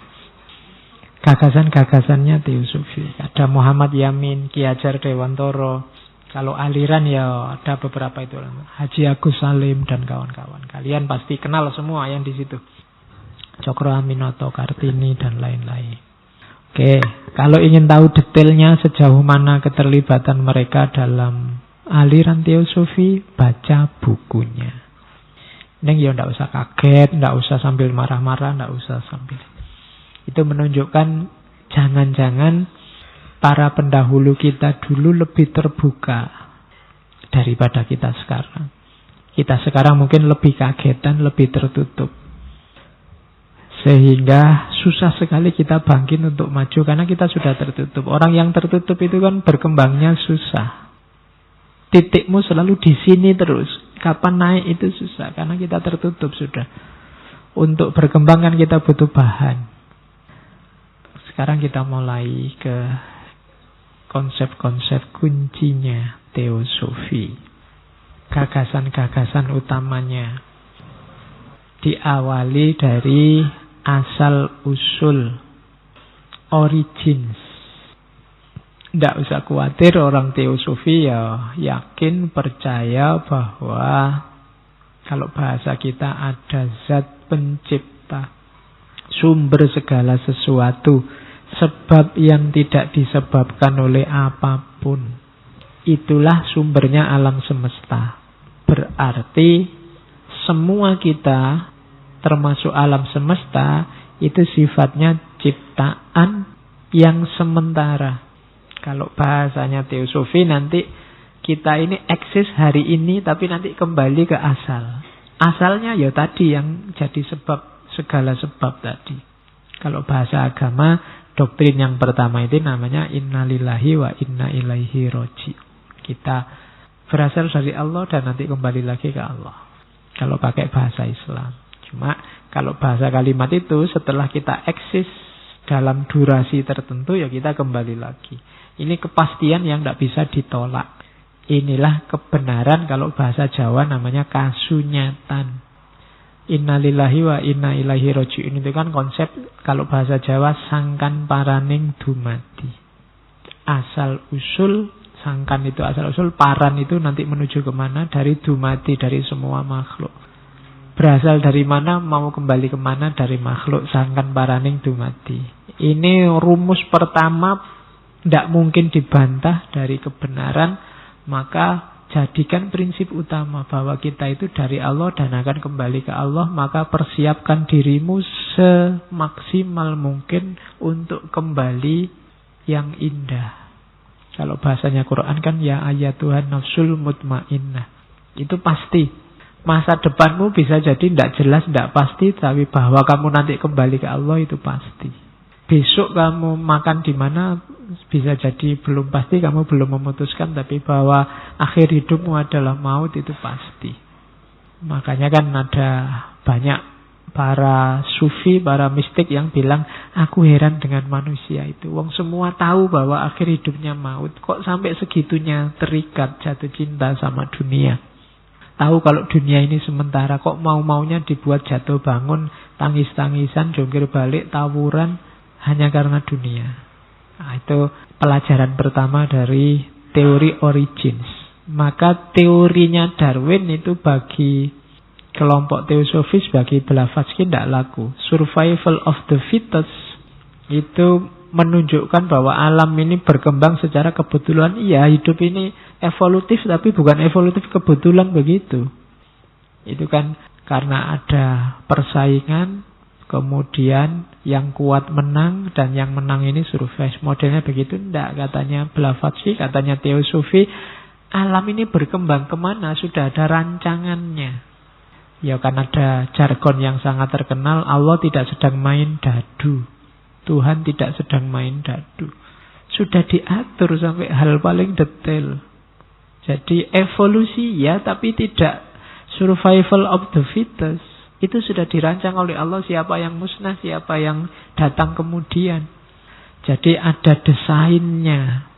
Gagasan-gagasannya teosofi. Ada Muhammad Yamin, Ki Hajar Dewantoro. Kalau aliran ya ada beberapa itu, Haji Agus Salim dan kawan-kawan. Kalian pasti kenal semua yang di situ. Cokro Aminoto, Kartini dan lain-lain. Oke, kalau ingin tahu detailnya sejauh mana keterlibatan mereka dalam aliran teosofi, baca bukunya. Neng ya ndak usah kaget, ndak usah sambil marah-marah, ndak usah sambil. Itu menunjukkan jangan-jangan para pendahulu kita dulu lebih terbuka daripada kita sekarang. Kita sekarang mungkin lebih kagetan, lebih tertutup. Sehingga susah sekali kita bangkit untuk maju karena kita sudah tertutup. Orang yang tertutup itu kan berkembangnya susah. Titikmu selalu di sini terus. Kapan naik itu susah karena kita tertutup sudah. Untuk berkembang kan kita butuh bahan. Sekarang kita mulai ke konsep-konsep kuncinya teosofi. Gagasan-gagasan utamanya. Diawali dari asal-usul, origins. Tidak usah khawatir, orang teosofi ya yakin, percaya bahwa kalau bahasa kita ada zat pencipta, sumber segala sesuatu, sebab yang tidak disebabkan oleh apapun. Itulah sumbernya alam semesta. Berarti semua kita, termasuk alam semesta, itu sifatnya ciptaan yang sementara. Kalau bahasanya teosofi, nanti kita ini eksis hari ini, tapi nanti kembali ke asal. Asalnya ya tadi yang jadi sebab, segala sebab tadi. Kalau bahasa agama, doktrin yang pertama itu namanya innalillahi wa inna ilaihi roji. Kita berasal dari Allah dan nanti kembali lagi ke Allah. Kalau pakai bahasa Islam. Cuma kalau bahasa kalimat itu setelah kita eksis dalam durasi tertentu ya kita kembali lagi. Ini kepastian yang tidak bisa ditolak. Inilah kebenaran, kalau bahasa Jawa namanya kasunyatan. Innalillahi wa inna ilaihi roji'un itu kan konsep, kalau bahasa Jawa sangkan paraning dumadi. Asal usul, sangkan itu asal usul, paran itu nanti menuju kemana? Dari dumadi, dari semua makhluk. Berasal dari mana, mau kembali kemana? Dari makhluk, sangkan paraning dumadi. Ini rumus pertama, tidak mungkin dibantah dari kebenaran. Maka jadikan prinsip utama bahwa kita itu dari Allah dan akan kembali ke Allah. Maka persiapkan dirimu semaksimal mungkin untuk kembali yang indah. Kalau bahasanya Quran kan ya ayatuhan nafsul mutmainnah. Itu pasti. Masa depanmu bisa jadi tidak jelas, tidak pasti, tapi bahwa kamu nanti kembali ke Allah itu pasti. Besok kamu makan di mana bisa jadi belum pasti, kamu belum memutuskan, tapi bahwa akhir hidupmu adalah maut itu pasti. Makanya kan ada banyak para sufi, para mistik yang bilang, aku heran dengan manusia itu. Wong semua tahu bahwa akhir hidupnya maut, kok sampai segitunya terikat jatuh cinta sama dunia. Tahu kalau dunia ini sementara, kok mau-maunya dibuat jatuh bangun, tangis-tangisan, jongkir balik, tawuran, hanya karena dunia. Nah, itu pelajaran pertama dari teori origins. Maka teorinya Darwin itu bagi kelompok teosofis, bagi Blavatsky tidak laku. Survival of the fittest itu menunjukkan bahwa alam ini berkembang secara kebetulan. Iya, hidup ini evolutif, tapi bukan evolutif kebetulan begitu. Itu kan karena ada persaingan, kemudian yang kuat menang, dan yang menang ini survive. Modelnya begitu. Tidak, katanya Blavatsky, katanya teosofi, alam ini berkembang kemana? Sudah ada rancangannya. Ya kan ada jargon yang sangat terkenal, Allah tidak sedang main dadu. Tuhan tidak sedang main dadu. Sudah diatur sampai hal paling detail. Jadi evolusi ya, tapi tidak survival of the fittest. Itu sudah dirancang oleh Allah, siapa yang musnah, siapa yang datang kemudian. Jadi ada desainnya.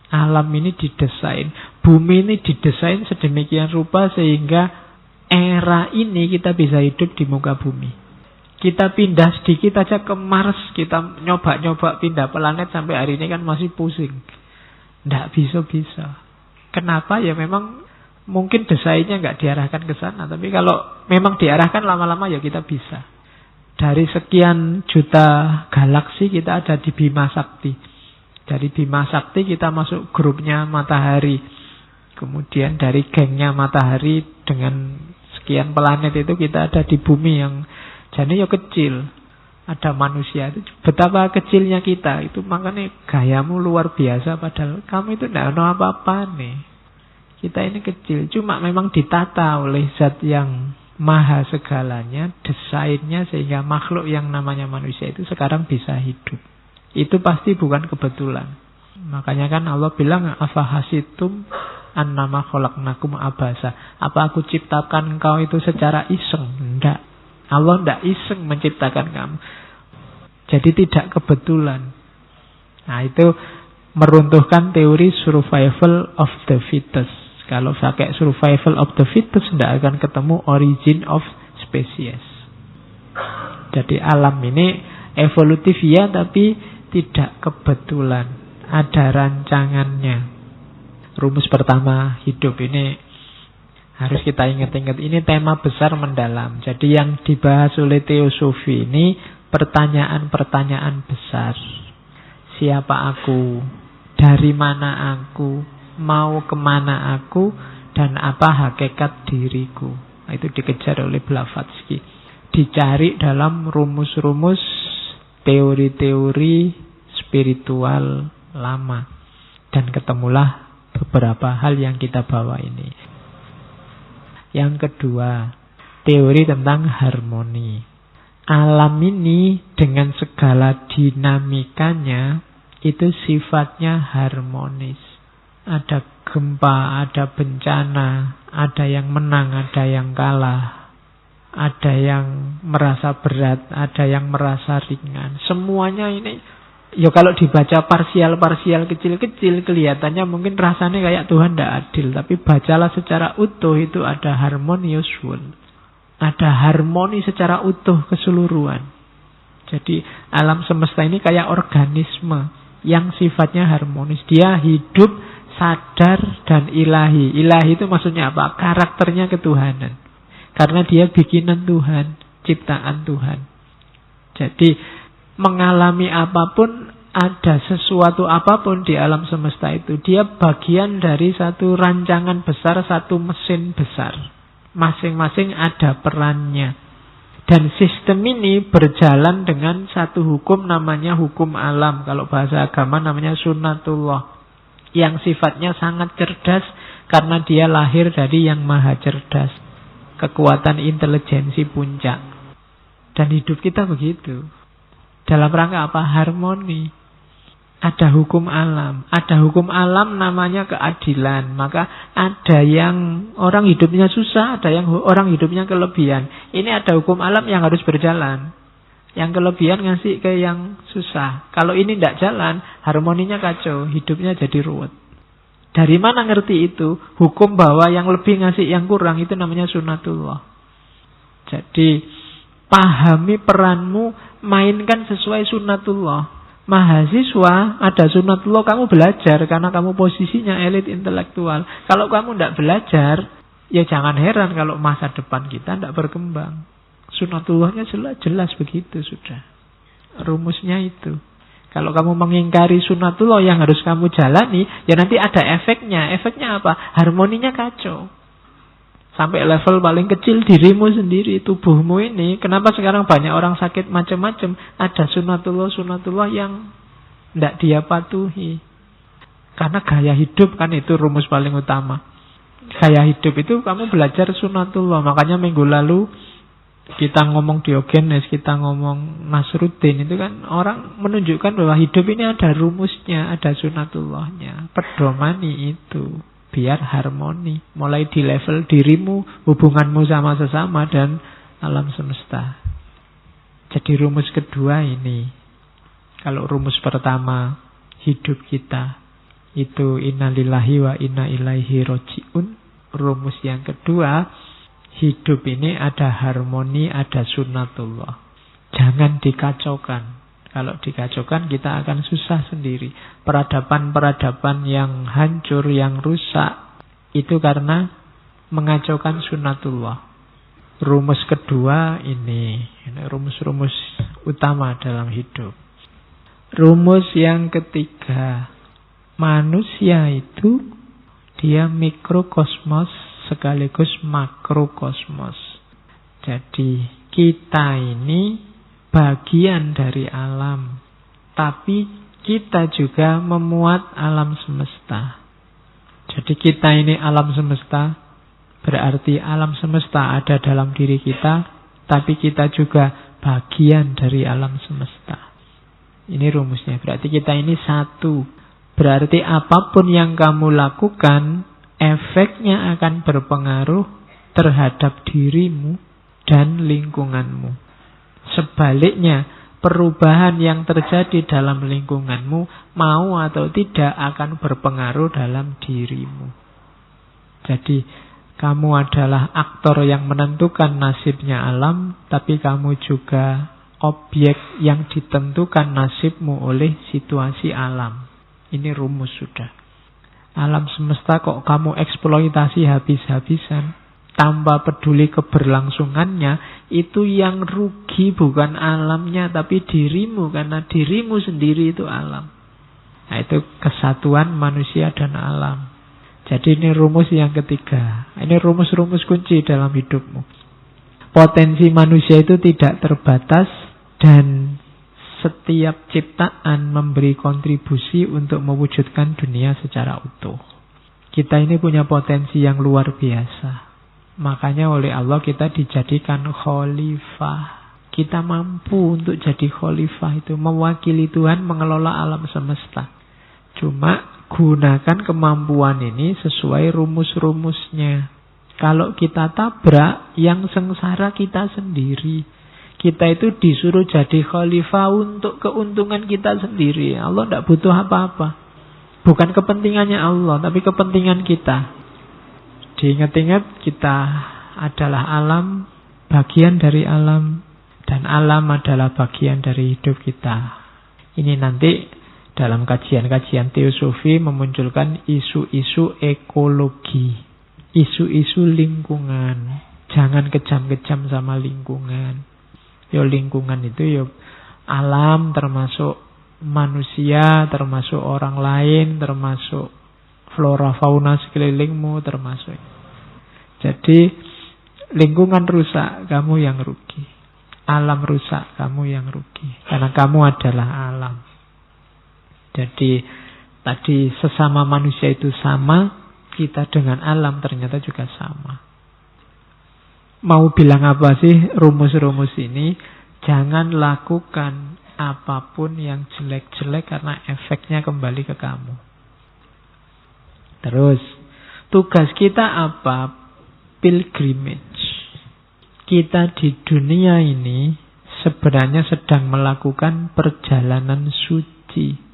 Alam ini didesain, bumi ini didesain sedemikian rupa sehingga era ini kita bisa hidup di muka bumi. Kita pindah sedikit aja ke Mars, kita nyoba-nyoba pindah planet sampai hari ini kan masih pusing. Tidak bisa-bisa. Kenapa? Ya memang mungkin desainnya nggak diarahkan ke sana. Tapi kalau memang diarahkan lama-lama ya kita bisa. Dari sekian juta galaksi kita ada di Bima Sakti. Dari Bima Sakti kita masuk grupnya Matahari. Kemudian dari gengnya Matahari dengan sekian planet itu kita ada di bumi yang jadi ya kecil. Ada manusia itu. Betapa kecilnya kita. Itu makanya gayamu luar biasa. Padahal kamu itu tidak ada apa-apa nih. Kita ini kecil, cuma memang ditata oleh zat yang maha segalanya, desainnya sehingga makhluk yang namanya manusia itu sekarang bisa hidup. Itu pasti bukan kebetulan. Makanya kan Allah bilang, afahasitum annama khalaqnakum abasa. Apa aku ciptakan engkau itu secara iseng? Enggak. Allah enggak iseng menciptakan kamu. Jadi tidak kebetulan. Nah, itu meruntuhkan teori survival of the fittest. Kalau pakai survival of the fittest, tidak akan ketemu origin of species. Jadi alam ini evolutif ya, tapi tidak kebetulan. Ada rancangannya. Rumus pertama hidup ini harus kita ingat-ingat. Ini tema besar mendalam. Jadi yang dibahas oleh teosofi ini pertanyaan-pertanyaan besar. Siapa aku? Dari mana aku? Mau kemana aku? Dan apa hakikat diriku? Nah, itu dikejar oleh Blavatsky. Dicari dalam rumus-rumus teori-teori spiritual lama. Dan ketemulah beberapa hal yang kita bawa ini. Yang kedua, teori tentang harmoni. Alam ini dengan segala dinamikanya itu sifatnya harmonis. Ada gempa, ada bencana, ada yang menang, ada yang kalah, ada yang merasa berat, ada yang merasa ringan. Semuanya ini, ya kalau dibaca parsial-parsial kecil-kecil, kelihatannya mungkin rasanya kayak Tuhan tidak adil. Tapi bacalah secara utuh, itu ada harmonious world. Ada harmoni secara utuh keseluruhan. Jadi alam semesta ini kayak organisme yang sifatnya harmonis. Dia hidup sadar dan ilahi. Ilahi itu maksudnya apa? Karakternya ketuhanan. Karena dia bikinan Tuhan, ciptaan Tuhan. Jadi mengalami apapun, ada sesuatu apapun di alam semesta itu, dia bagian dari satu rancangan besar, satu mesin besar. Masing-masing ada perannya. Dan sistem ini berjalan dengan satu hukum, namanya hukum alam. Kalau bahasa agama namanya sunnatullah. Yang sifatnya sangat cerdas karena dia lahir dari yang maha cerdas. Kekuatan intelijensi puncak. Dan hidup kita begitu. Dalam rangka apa? Harmoni. Ada hukum alam. Ada hukum alam namanya keadilan. Maka ada yang orang hidupnya susah, ada yang orang hidupnya kelebihan. Ini ada hukum alam yang harus berjalan. Yang kelebihan ngasih ke yang susah. Kalau ini tidak jalan, harmoninya kacau, hidupnya jadi ruwet. Dari mana ngerti itu? Hukum bahwa yang lebih ngasih yang kurang, itu namanya sunnatullah. Jadi pahami peranmu, mainkan sesuai sunnatullah. Mahasiswa ada sunnatullah, kamu belajar karena kamu posisinya elit intelektual. Kalau kamu tidak belajar, ya jangan heran kalau masa depan kita tidak berkembang. Sunnatullahnya jelas begitu sudah. Rumusnya itu. Kalau kamu mengingkari sunnatullah yang harus kamu jalani, ya nanti ada efeknya. Efeknya apa? Harmoninya kacau. Sampai level paling kecil dirimu sendiri, tubuhmu ini. Kenapa sekarang banyak orang sakit macam-macam? Ada sunnatullah yang tidak dia patuhi. Karena gaya hidup kan itu rumus paling utama. Gaya hidup itu kamu belajar sunnatullah. Makanya minggu lalu kita ngomong Diogenes, kita ngomong Nasruddin, itu kan orang menunjukkan bahwa hidup ini ada rumusnya, ada sunnatullahnya. Pedomani itu biar harmoni, mulai di level dirimu, hubunganmu sama sesama dan alam semesta. Jadi rumus kedua ini. Kalau rumus pertama hidup kita itu innalillahi wa inna ilaihi roji'un. Rumus yang kedua, hidup ini ada harmoni, ada sunnatullah. Jangan dikacaukan. Kalau dikacaukan kita akan susah sendiri. Peradaban-peradaban yang hancur, yang rusak, itu karena mengacaukan sunnatullah. Rumus kedua ini rumus-rumus utama dalam hidup. Rumus yang ketiga, manusia itu dia mikrokosmos sekaligus makrokosmos. Jadi kita ini bagian dari alam, tapi kita juga memuat alam semesta. Jadi Jadi kita ini alam semesta, berarti alam semesta ada dalam diri kita, tapi kita juga bagian dari alam semesta. Ini rumusnya. Berarti kita ini satu. Berarti apapun yang kamu lakukan, efeknya akan berpengaruh terhadap dirimu dan lingkunganmu. Sebaliknya, perubahan yang terjadi dalam lingkunganmu, mau atau tidak, akan berpengaruh dalam dirimu. Jadi, kamu adalah aktor yang menentukan nasibnya alam, tapi kamu juga objek yang ditentukan nasibmu oleh situasi alam. Ini rumus sudah. Alam semesta kok kamu eksploitasi habis-habisan, tanpa peduli keberlangsungannya, itu yang rugi bukan alamnya, tapi dirimu, karena dirimu sendiri itu alam. Nah, itu kesatuan manusia dan alam. Jadi ini rumus yang ketiga. Ini rumus-rumus kunci dalam hidupmu. Potensi manusia itu tidak terbatas dan setiap ciptaan memberi kontribusi untuk mewujudkan dunia secara utuh. Kita ini punya potensi yang luar biasa. Makanya oleh Allah kita dijadikan khalifah. Kita mampu untuk jadi khalifah itu, mewakili Tuhan mengelola alam semesta. Cuma gunakan kemampuan ini sesuai rumus-rumusnya. Kalau kita tabrak, yang sengsara kita sendiri. Kita itu disuruh jadi khalifah untuk keuntungan kita sendiri. Allah tidak butuh apa-apa. Bukan kepentingannya Allah, tapi kepentingan kita. Diingat-ingat, kita adalah alam, bagian dari alam, dan alam adalah bagian dari hidup kita. Ini nanti dalam kajian-kajian teosofi memunculkan isu-isu ekologi, isu-isu lingkungan. Jangan kejam-kejam sama lingkungan. Yo lingkungan itu yo alam, termasuk manusia, termasuk orang lain, termasuk flora fauna sekelilingmu, termasuk. Jadi lingkungan rusak, kamu yang rugi. Alam rusak, kamu yang rugi. Karena kamu adalah alam. Jadi tadi sesama manusia itu sama, kita dengan alam ternyata juga sama. Mau bilang apa sih rumus-rumus ini? Jangan lakukan apapun yang jelek-jelek karena efeknya kembali ke kamu. Terus, tugas kita apa? Pilgrimage. Kita di dunia ini sebenarnya sedang melakukan perjalanan suci.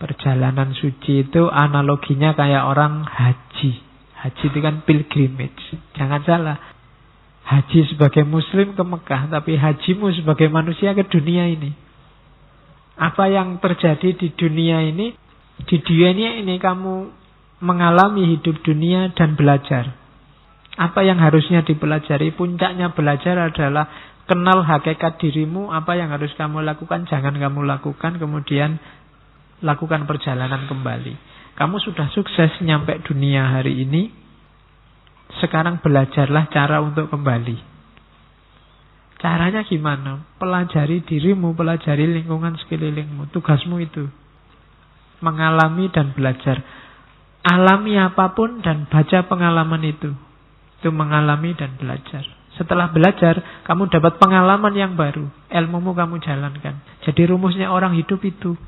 Perjalanan suci itu analoginya kayak orang haji. Haji itu kan pilgrimage. Jangan salah. Haji sebagai muslim ke Mekah, tapi hajimu sebagai manusia ke dunia ini. Apa yang terjadi di dunia ini? Di dunia ini kamu mengalami hidup dunia dan belajar. Apa yang harusnya dipelajari? Puncaknya belajar adalah kenal hakikat dirimu. Apa yang harus kamu lakukan, jangan kamu lakukan. Kemudian lakukan perjalanan kembali. Kamu sudah sukses nyampe dunia hari ini. Sekarang belajarlah cara untuk kembali. Caranya gimana? Pelajari dirimu, pelajari lingkungan sekelilingmu. Tugasmu itu mengalami dan belajar. Alami apapun dan baca pengalaman itu. Itu mengalami dan belajar. Setelah belajar, kamu dapat pengalaman yang baru. Ilmumu kamu jalankan. Jadi rumusnya orang hidup itu.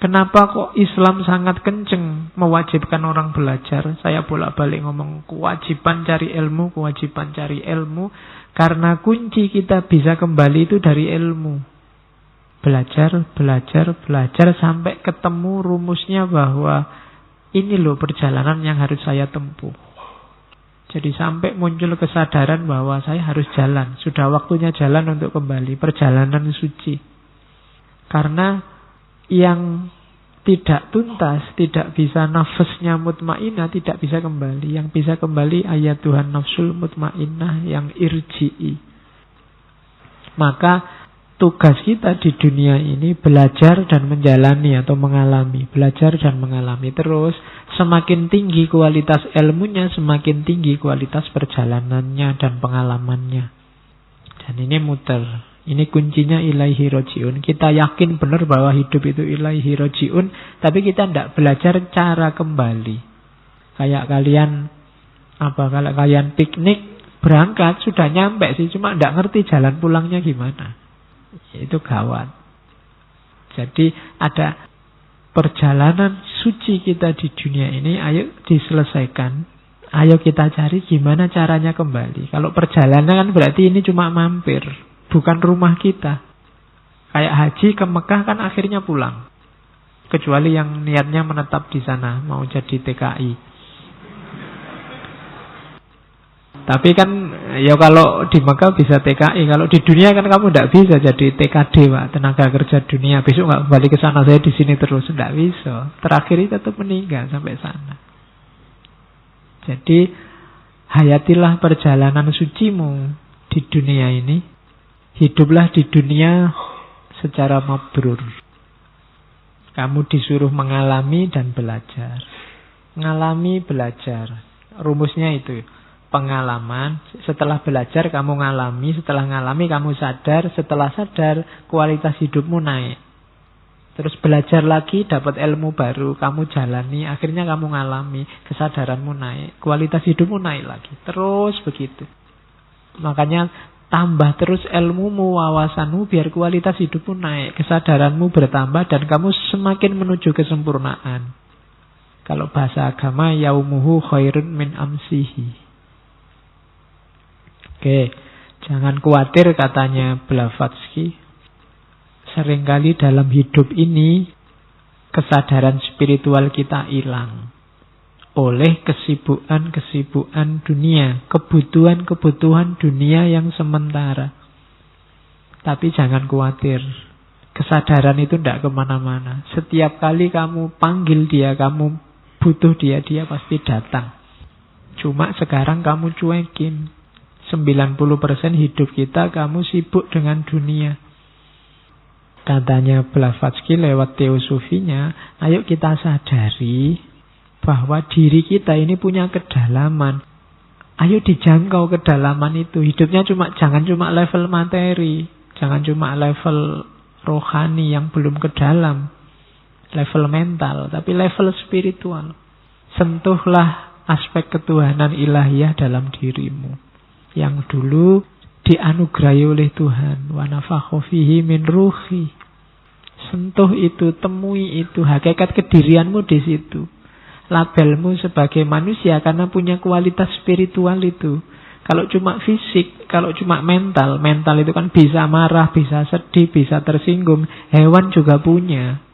Kenapa kok Islam sangat kenceng mewajibkan orang belajar? Saya bolak-balik ngomong kewajiban cari ilmu, kewajiban cari ilmu. Karena kunci kita bisa kembali itu dari ilmu. Belajar, belajar, belajar sampai ketemu rumusnya bahwa ini loh perjalanan yang harus saya tempuh. Jadi sampai muncul kesadaran bahwa saya harus jalan. Sudah waktunya jalan untuk kembali. Perjalanan suci. Karena yang tidak tuntas, tidak bisa nafasnya mutmainnah, tidak bisa kembali. Yang bisa kembali ayat Tuhan nafsul mutmainnah yang irji'i. Maka tugas kita di dunia ini belajar dan menjalani atau mengalami. Belajar dan mengalami. Terus semakin tinggi kualitas ilmunya, semakin tinggi kualitas perjalanannya dan pengalamannya. Dan ini muter. Ini kuncinya ilaihi roji'un. Kita yakin benar bahwa hidup itu ilaihi roji'un, tapi kita tidak belajar cara kembali. Kayak kalian kalau kalian piknik berangkat sudah nyampe sih, cuma tidak ngerti jalan pulangnya gimana. Itu gawat. Jadi ada perjalanan suci kita di dunia ini, ayo diselesaikan. Ayo kita cari gimana caranya kembali. Kalau perjalanan kan berarti ini cuma mampir, bukan rumah kita. Kayak haji ke Mekah kan akhirnya pulang. Kecuali yang niatnya menetap di sana, mau jadi TKI. Tapi kan ya kalau di Mekah bisa TKI, kalau di dunia kan kamu tidak bisa jadi TKD, Pak, tenaga kerja dunia. Besok nggak kembali ke sana, saya di sini terus, tidak bisa. Terakhir itu tetap meninggal sampai sana. Jadi hayatilah perjalanan sucimu di dunia ini. Hiduplah di dunia secara mabrur. Kamu disuruh mengalami dan belajar. Mengalami, belajar. Rumusnya itu. Pengalaman, setelah belajar kamu ngalami, setelah ngalami kamu sadar, setelah sadar kualitas hidupmu naik. Terus belajar lagi, dapat ilmu baru, kamu jalani, akhirnya kamu ngalami, kesadaranmu naik, kualitas hidupmu naik lagi. Terus begitu. Makanya tambah terus ilmumu, wawasanmu, biar kualitas hidupmu naik, kesadaranmu bertambah, dan kamu semakin menuju kesempurnaan. Kalau bahasa agama, yaumuhu khairun min amsihi. Oke, jangan khawatir katanya Blavatsky. Seringkali dalam hidup ini kesadaran spiritual kita hilang oleh kesibukan dunia, kebutuhan dunia yang sementara. Tapi jangan khawatir, kesadaran itu tidak kemana-mana. Setiap kali kamu panggil dia, kamu butuh dia pasti datang. Cuma sekarang kamu cuekin. 90% hidup kita kamu sibuk dengan dunia. Katanya Blavatsky lewat teosofinya, ayo kita sadari bahwa diri kita ini punya kedalaman. Ayo dijangkau kedalaman itu. Hidupnya jangan cuma level materi, jangan cuma level rohani yang belum ke dalam, level mental, tapi level spiritual. Sentuhlah aspek ketuhanan ilahiyah dalam dirimu yang dulu dianugerahi oleh Tuhan. Wa nafakha fihi min ruhi. Sentuh itu, temui itu, hakikat kedirianmu di situ. Labelmu sebagai manusia karena punya kualitas spiritual itu. Kalau cuma fisik, kalau cuma mental itu kan bisa marah, bisa sedih, bisa tersinggung. Hewan juga punya.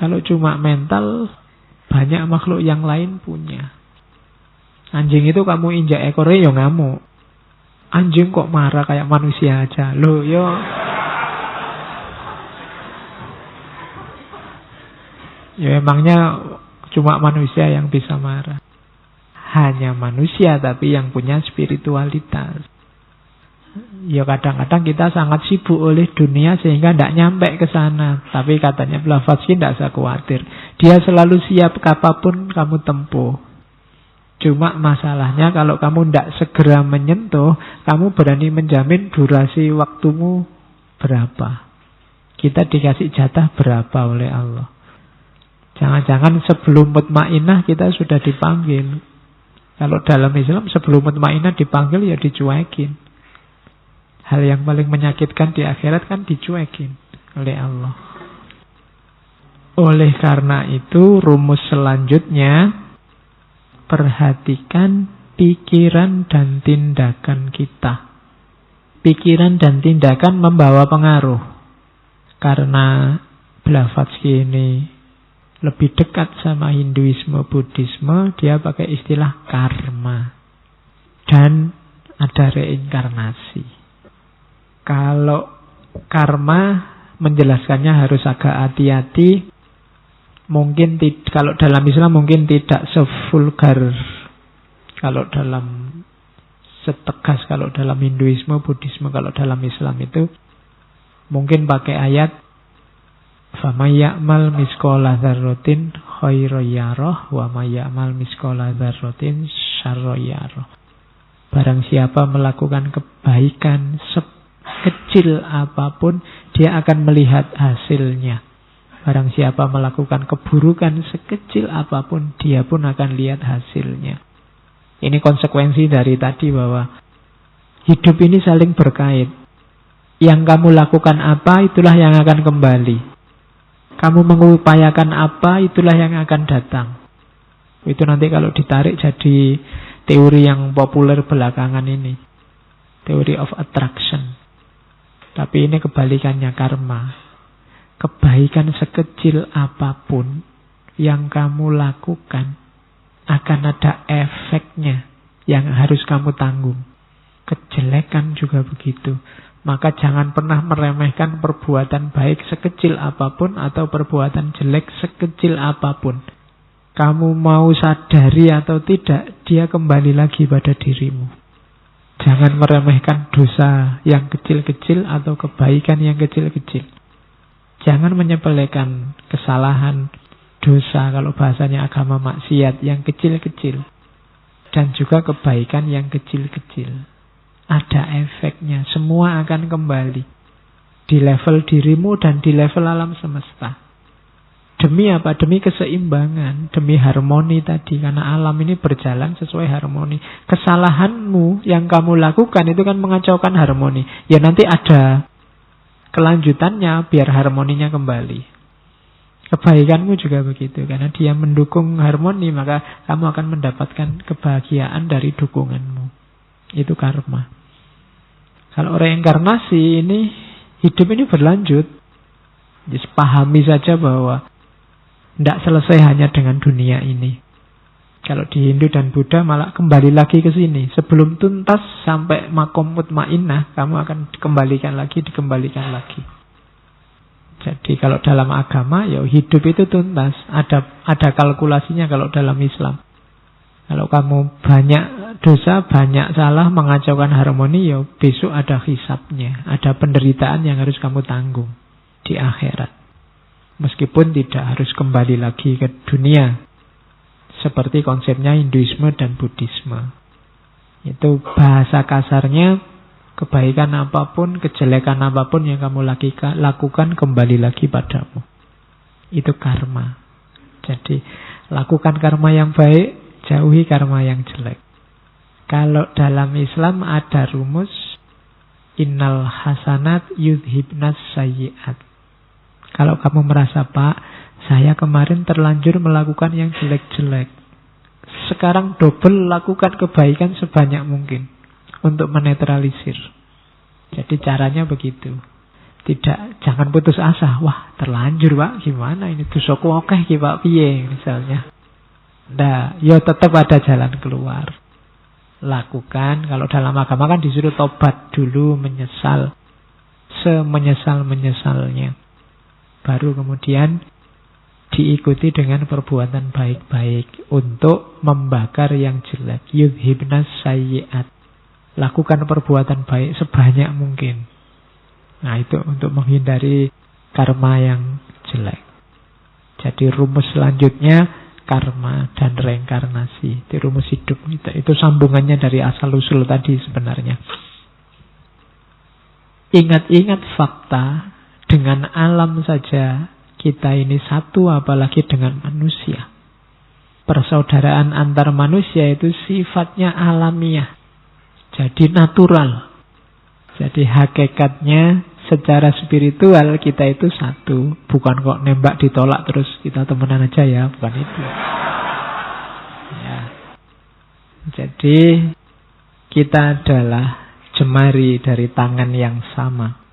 Kalau cuma mental, banyak makhluk yang lain punya. Anjing itu kamu injak ekornya ya ngamuk. Anjing kok marah kayak manusia aja. Loh, yo. Ya emangnya cuma manusia yang bisa marah. Hanya manusia tapi yang punya spiritualitas. Ya kadang-kadang kita sangat sibuk oleh dunia sehingga tidak nyampe ke sana. Tapi katanya Blavatsky tidak usah khawatir. Dia selalu siap apapun kamu tempuh. Cuma masalahnya kalau kamu tidak segera menyentuh, kamu berani menjamin durasi waktumu berapa. Kita dikasih jatah berapa oleh Allah. Jangan-jangan sebelum mutmainah kita sudah dipanggil. Kalau dalam Islam sebelum mutmainah dipanggil ya dicuekin. Hal yang paling menyakitkan di akhirat kan dicuekin oleh Allah. Oleh karena itu rumus selanjutnya, perhatikan pikiran dan tindakan kita. Pikiran dan tindakan membawa pengaruh. Karena Blavatsky ini lebih dekat sama Hinduisme, Buddhisme, dia pakai istilah karma. Dan ada reinkarnasi. Kalau karma menjelaskannya harus agak hati-hati. Mungkin kalau dalam Islam mungkin tidak sevulgar kalau dalam setegas kalau dalam Hinduisme, Buddhisme. Kalau dalam Islam itu mungkin pakai ayat famay ya'mal misqala dzarratin khairan yarah wa may ya'mal misqala dzarratin syarran yarah. Barang siapa melakukan kebaikan sekecil apapun, dia akan melihat hasilnya. Barang siapa melakukan keburukan sekecil apapun, dia pun akan lihat hasilnya. Ini konsekuensi dari tadi bahwa hidup ini saling berkait. Yang kamu lakukan apa, itulah yang akan kembali. Kamu mengupayakan apa, itulah yang akan datang. Itu nanti kalau ditarik jadi teori yang populer belakangan ini. Theory of attraction. Tapi ini kebalikannya karma. Kebaikan sekecil apapun yang kamu lakukan akan ada efeknya yang harus kamu tanggung. Kejelekan juga begitu. Maka jangan pernah meremehkan perbuatan baik sekecil apapun atau perbuatan jelek sekecil apapun. Kamu mau sadari atau tidak, dia kembali lagi pada dirimu. Jangan meremehkan dosa yang kecil-kecil atau kebaikan yang kecil-kecil. Jangan menyepelekan kesalahan, dosa, kalau bahasanya agama maksiat, yang kecil-kecil. Dan juga kebaikan yang kecil-kecil. Ada efeknya, semua akan kembali. Di level dirimu dan di level alam semesta. Demi apa? Demi keseimbangan, demi harmoni tadi. Karena alam ini berjalan sesuai harmoni. Kesalahanmu yang kamu lakukan itu kan mengacaukan harmoni. Ya nanti ada kelanjutannya biar harmoninya kembali. Kebaikanmu juga begitu. Karena dia mendukung harmoni, maka kamu akan mendapatkan kebahagiaan dari dukunganmu. Itu karma. Kalau reinkarnasi ini, hidup ini berlanjut. Jadi pahami saja bahwa tidak selesai hanya dengan dunia ini. Kalau di Hindu dan Buddha malah kembali lagi ke sini. Sebelum tuntas sampai makom mutmainnah, kamu akan dikembalikan lagi. Jadi kalau dalam agama, ya hidup itu tuntas. Ada kalkulasinya kalau dalam Islam. Kalau kamu banyak dosa, banyak salah, mengacaukan harmoni, ya besok ada hisabnya. Ada penderitaan yang harus kamu tanggung di akhirat. Meskipun tidak harus kembali lagi ke dunia. Seperti konsepnya Hinduisme dan Buddhisme. Itu bahasa kasarnya, kebaikan apapun, kejelekan apapun yang kamu lakukan kembali lagi padamu. Itu karma. Jadi lakukan karma yang baik, jauhi karma yang jelek. Kalau dalam Islam ada rumus, innal hasanat yudhibnas sayyi'at. Kalau kamu merasa, Pak, saya kemarin terlanjur melakukan yang jelek-jelek. Sekarang double lakukan kebaikan sebanyak mungkin untuk menetralisir. Jadi caranya begitu. Jangan putus asa. Wah, terlanjur, Pak. Gimana ini? Dosaku akeh ki, Pak, piye misalnya. Nah, ya tetap ada jalan keluar. Lakukan. Kalau dalam agama kan disuruh tobat dulu, menyesal. Semenyesal-menyesalnya. Baru kemudian diikuti dengan perbuatan baik-baik untuk membakar yang jelek. Yudhibnas sayyi'at. Lakukan perbuatan baik sebanyak mungkin. Nah, itu untuk menghindari karma yang jelek. Jadi rumus selanjutnya karma dan reinkarnasi. Itu rumus hidup. Itu sambungannya dari asal-usul tadi sebenarnya. Ingat-ingat fakta. Dengan alam saja kita ini satu, apalagi dengan manusia. Persaudaraan antar manusia itu sifatnya alamiah. Jadi natural. Jadi hakikatnya secara spiritual kita itu satu. Bukan kok nembak ditolak terus kita temenan aja ya. Bukan itu. Ya. Jadi kita adalah jemari dari tangan yang sama.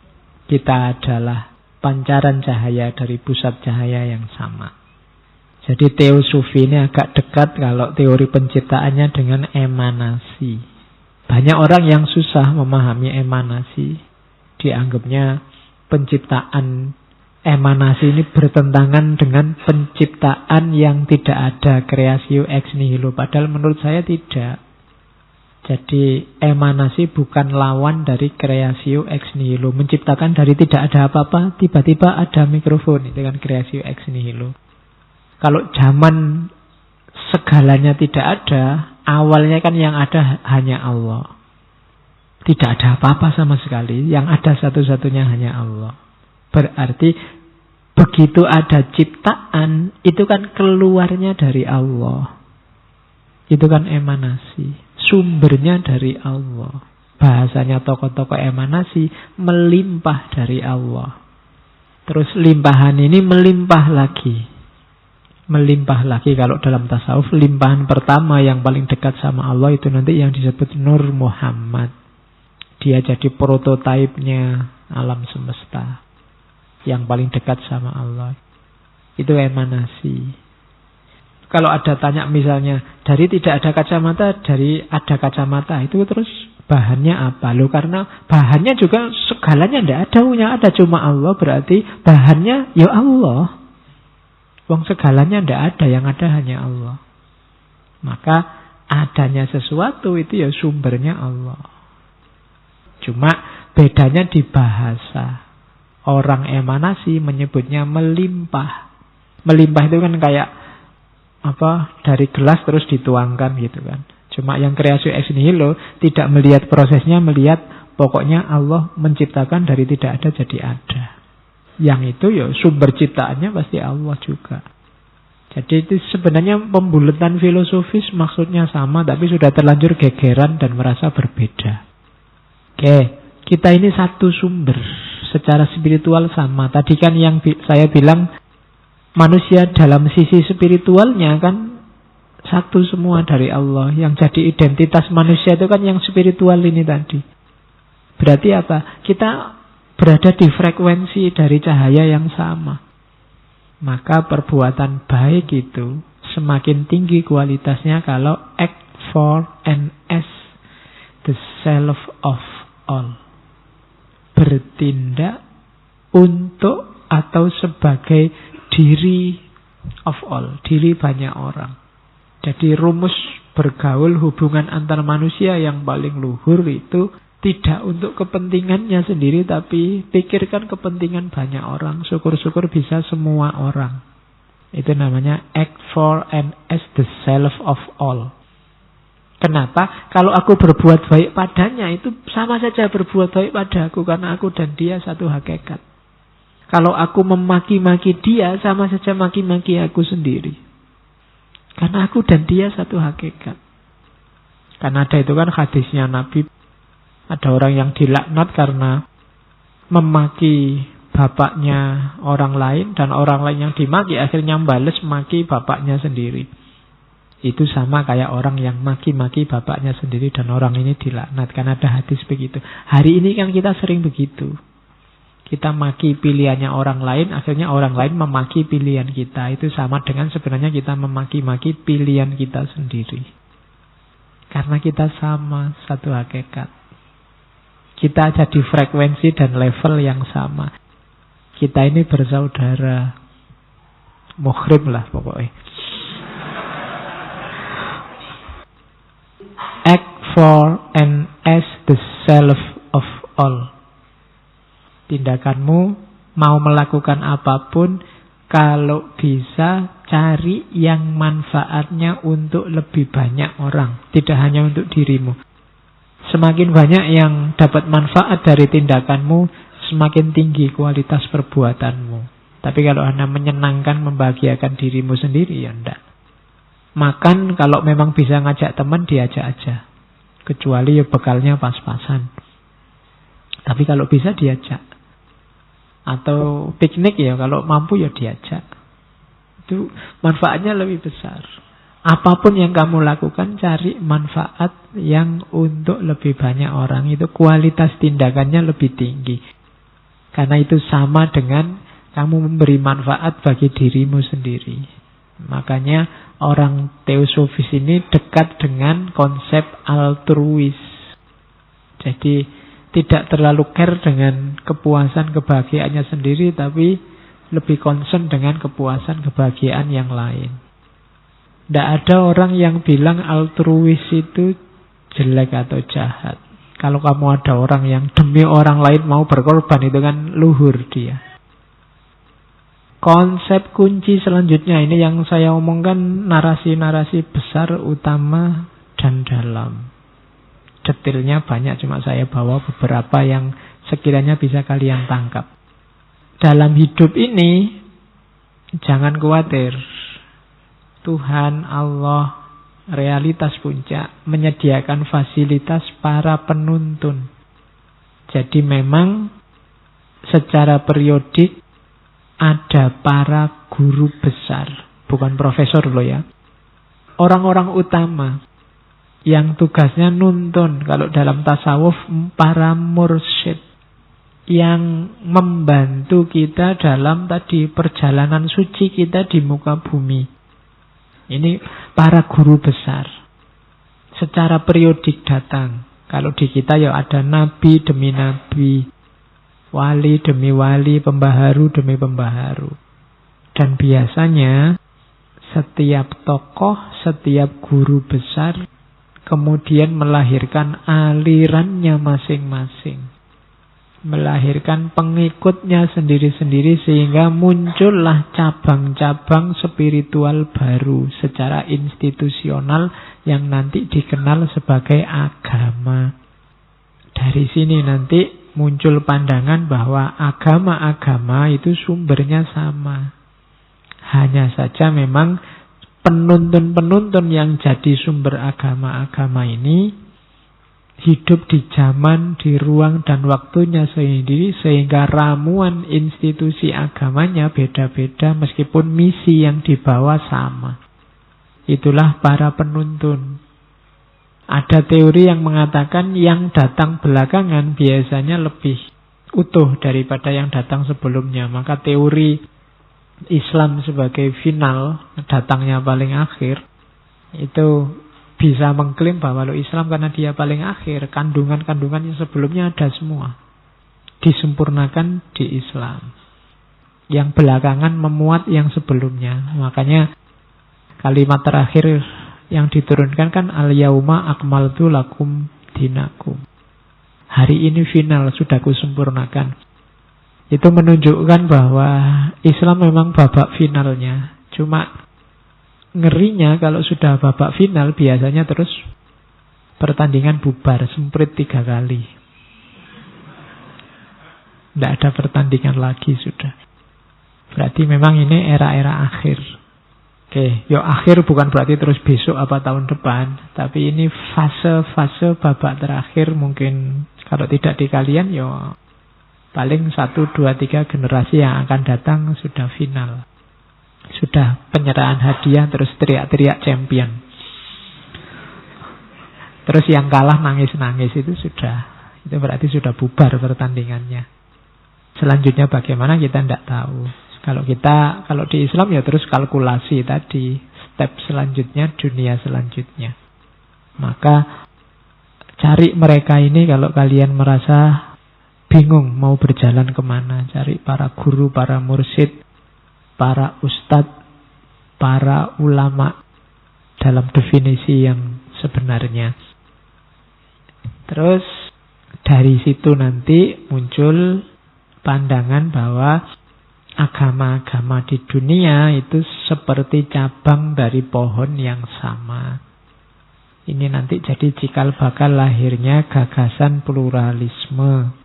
Kita adalah pancaran cahaya dari pusat cahaya yang sama. Jadi teosofi ini agak dekat kalau teori penciptaannya dengan emanasi. Banyak orang yang susah memahami emanasi. Dianggapnya penciptaan emanasi ini bertentangan dengan penciptaan yang tidak ada, kreasio ex nihilo. Padahal menurut saya tidak. Jadi emanasi bukan lawan dari kreasio ex nihilo. Menciptakan dari tidak ada apa-apa, tiba-tiba ada mikrofon. Itu kan kreasio ex nihilo. Kalau zaman segalanya tidak ada, awalnya kan yang ada hanya Allah. Tidak ada apa-apa sama sekali. Yang ada satu-satunya hanya Allah. Berarti begitu ada ciptaan, itu kan keluarnya dari Allah. Itu kan emanasi, sumbernya dari Allah. Bahasanya tokoh-tokoh emanasi, melimpah dari Allah. Terus limpahan ini melimpah lagi. Melimpah lagi kalau dalam tasawuf, limpahan pertama yang paling dekat sama Allah itu nanti yang disebut Nur Muhammad. Dia jadi prototipenya alam semesta. Yang paling dekat sama Allah. Itu emanasi. Kalau ada tanya misalnya, dari tidak ada kacamata, dari ada kacamata, itu terus bahannya apa? Loh, karena bahannya juga segalanya tidak ada, yang ada cuma Allah, berarti bahannya ya Allah. Wong segalanya tidak ada, yang ada hanya Allah. Maka adanya sesuatu itu ya sumbernya Allah. Cuma bedanya di bahasa. Orang emanasi menyebutnya melimpah. Melimpah itu kan kayak dari gelas terus dituangkan gitu kan. Cuma yang kreasi ex nihilo tidak melihat prosesnya, melihat pokoknya Allah menciptakan dari tidak ada jadi ada. Yang itu ya sumber ciptaannya pasti Allah juga. Jadi itu sebenarnya pembulatan filosofis maksudnya sama, tapi sudah terlanjur gegeran dan merasa berbeda. Oke, kita ini satu sumber. Secara spiritual sama. Tadi kan yang saya bilang manusia dalam sisi spiritualnya kan satu semua dari Allah. Yang jadi identitas manusia itu kan yang spiritual ini tadi. Berarti apa? Kita berada di frekuensi dari cahaya yang sama. Maka perbuatan baik itu semakin tinggi kualitasnya kalau act for and as the self of all. Bertindak untuk atau sebagai diri of all, diri banyak orang. Jadi rumus bergaul hubungan antar manusia yang paling luhur itu tidak untuk kepentingannya sendiri, tapi pikirkan kepentingan banyak orang. Syukur-syukur bisa semua orang. Itu namanya act for and as the self of all. Kenapa? Kalau aku berbuat baik padanya, itu sama saja berbuat baik padaku, karena aku dan dia satu hakikat. Kalau aku memaki-maki dia, sama saja maki-maki aku sendiri. Karena aku dan dia satu hakikat. Karena ada itu kan hadisnya Nabi, ada orang yang dilaknat karena memaki bapaknya orang lain, dan orang lain yang dimaki akhirnya bales maki bapaknya sendiri. Itu sama kayak orang yang maki-maki bapaknya sendiri dan orang ini dilaknat. Karena ada hadis begitu. Hari ini kan kita sering begitu. Kita maki pilihannya orang lain, akhirnya orang lain memaki pilihan kita. Itu sama dengan sebenarnya kita memaki-maki pilihan kita sendiri. Karena kita sama, satu hakikat. Kita jadi frekuensi dan level yang sama. Kita ini bersaudara. Muhrim lah pokoknya. Act for and as the self of all. Tindakanmu mau melakukan apapun, kalau bisa cari yang manfaatnya untuk lebih banyak orang, tidak hanya untuk dirimu. Semakin banyak yang dapat manfaat dari tindakanmu, semakin tinggi kualitas perbuatanmu. Tapi kalau Anda menyenangkan, membahagiakan dirimu sendiri, ya enggak. Makan kalau memang bisa ngajak teman, diajak aja. Kecuali ya bekalnya pas-pasan. Tapi kalau bisa diajak. Atau piknik ya, kalau mampu ya diajak. Itu manfaatnya lebih besar. Apapun yang kamu lakukan, cari manfaat yang untuk lebih banyak orang. Itu kualitas tindakannya lebih tinggi. Karena itu sama dengan kamu memberi manfaat bagi dirimu sendiri. Makanya orang teosofis ini dekat dengan konsep altruis. Jadi tidak terlalu care dengan kepuasan kebahagiaannya sendiri, tapi lebih concern dengan kepuasan kebahagiaan yang lain. Tidak ada orang yang bilang altruis itu jelek atau jahat. Kalau kamu ada orang yang demi orang lain mau berkorban, itu kan luhur dia. Konsep kunci selanjutnya ini yang saya omongkan, narasi-narasi besar, utama, dan dalam. Detailnya banyak, cuma saya bawa beberapa yang sekiranya bisa kalian tangkap. Dalam hidup ini, Jangan khawatir. Tuhan, Allah, realitas puncak menyediakan fasilitas para penuntun. Jadi memang secara periodik ada para guru besar, bukan profesor loh ya. Orang-orang utama yang tugasnya nuntun, kalau dalam tasawuf para mursyid, yang membantu kita dalam tadi perjalanan suci kita di muka bumi. Ini para guru besar. Secara periodik datang. Kalau di kita ya ada nabi demi nabi, wali demi wali, pembaharu demi pembaharu. Dan biasanya setiap tokoh, setiap guru besar kemudian melahirkan alirannya masing-masing. Melahirkan pengikutnya sendiri-sendiri sehingga muncullah cabang-cabang spiritual baru secara institusional yang nanti dikenal sebagai agama. Dari sini nanti muncul pandangan bahwa agama-agama itu sumbernya sama. Hanya saja memang penuntun-penuntun yang jadi sumber agama-agama ini hidup di zaman, di ruang dan waktunya sendiri, sehingga ramuan institusi agamanya beda-beda meskipun misi yang dibawa sama. Itulah para penuntun. Ada teori yang mengatakan yang datang belakangan biasanya lebih utuh daripada yang datang sebelumnya. Maka teori Islam sebagai final, datangnya paling akhir, itu bisa mengklaim bahwa Islam karena dia paling akhir, kandungan-kandungan yang sebelumnya ada semua, disempurnakan di Islam. Yang belakangan memuat yang sebelumnya. Makanya kalimat terakhir yang diturunkan kan al-yauma akmaltu lakum dinakum. Hari ini final, sudah kusempurnakan. Itu menunjukkan bahwa Islam memang babak finalnya. Cuma ngerinya kalau sudah babak final biasanya terus pertandingan bubar, semprit 3 kali. Tidak ada pertandingan lagi sudah. Berarti memang ini era-era akhir. Oke, yo akhir bukan berarti terus besok apa tahun depan, tapi ini fase-fase babak terakhir. Mungkin kalau tidak di kalian yo paling 1, 2, 3 generasi yang akan datang sudah final. Sudah penyerahan hadiah terus teriak-teriak champion. Terus yang kalah nangis-nangis itu berarti sudah bubar pertandingannya. Selanjutnya bagaimana kita tidak tahu. Kalau di Islam ya terus kalkulasi tadi, step selanjutnya, dunia selanjutnya. Maka cari mereka ini kalau kalian merasa bingung mau berjalan kemana. Cari para guru, para mursyid, para ustadz, para ulama dalam definisi yang sebenarnya. Terus dari situ nanti muncul pandangan bahwa agama-agama di dunia itu seperti cabang dari pohon yang sama. Ini nanti jadi cikal bakal lahirnya gagasan pluralisme.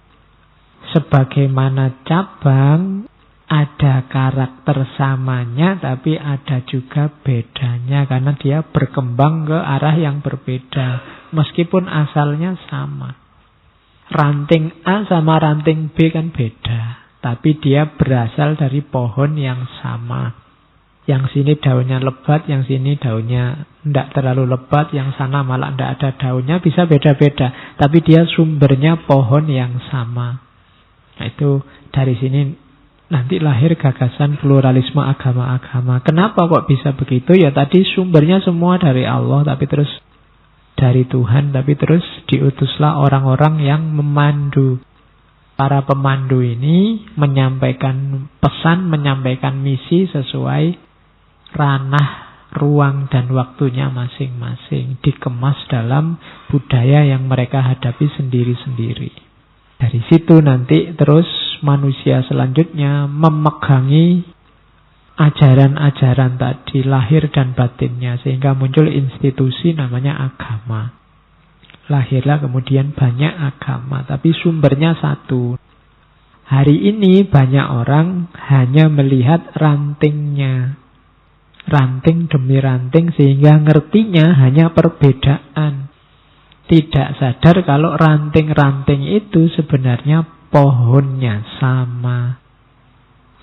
Sebagaimana cabang ada karakter samanya, tapi ada juga bedanya karena dia berkembang ke arah yang berbeda meskipun asalnya sama. Ranting A sama ranting B kan beda, tapi dia berasal dari pohon yang sama. Yang sini daunnya lebat, yang sini daunnya tidak terlalu lebat, yang sana malah tidak ada daunnya, bisa beda-beda, tapi dia sumbernya pohon yang sama. Nah, itu dari sini nanti lahir gagasan pluralisme agama-agama. Kenapa kok bisa begitu? Ya tadi sumbernya semua dari Allah, tapi terus dari Tuhan, tapi terus diutuslah orang-orang yang memandu. Para pemandu ini menyampaikan pesan, menyampaikan misi sesuai ranah, ruang dan waktunya masing-masing. Dikemas dalam budaya yang mereka hadapi sendiri-sendiri. Dari situ nanti terus manusia selanjutnya memegangi ajaran-ajaran tadi, lahir dan batinnya, sehingga muncul institusi namanya agama. Lahirlah kemudian banyak agama, tapi sumbernya satu. Hari ini banyak orang hanya melihat rantingnya. Ranting demi ranting sehingga ngertinya hanya perbedaan. Tidak sadar kalau ranting-ranting itu sebenarnya pohonnya sama.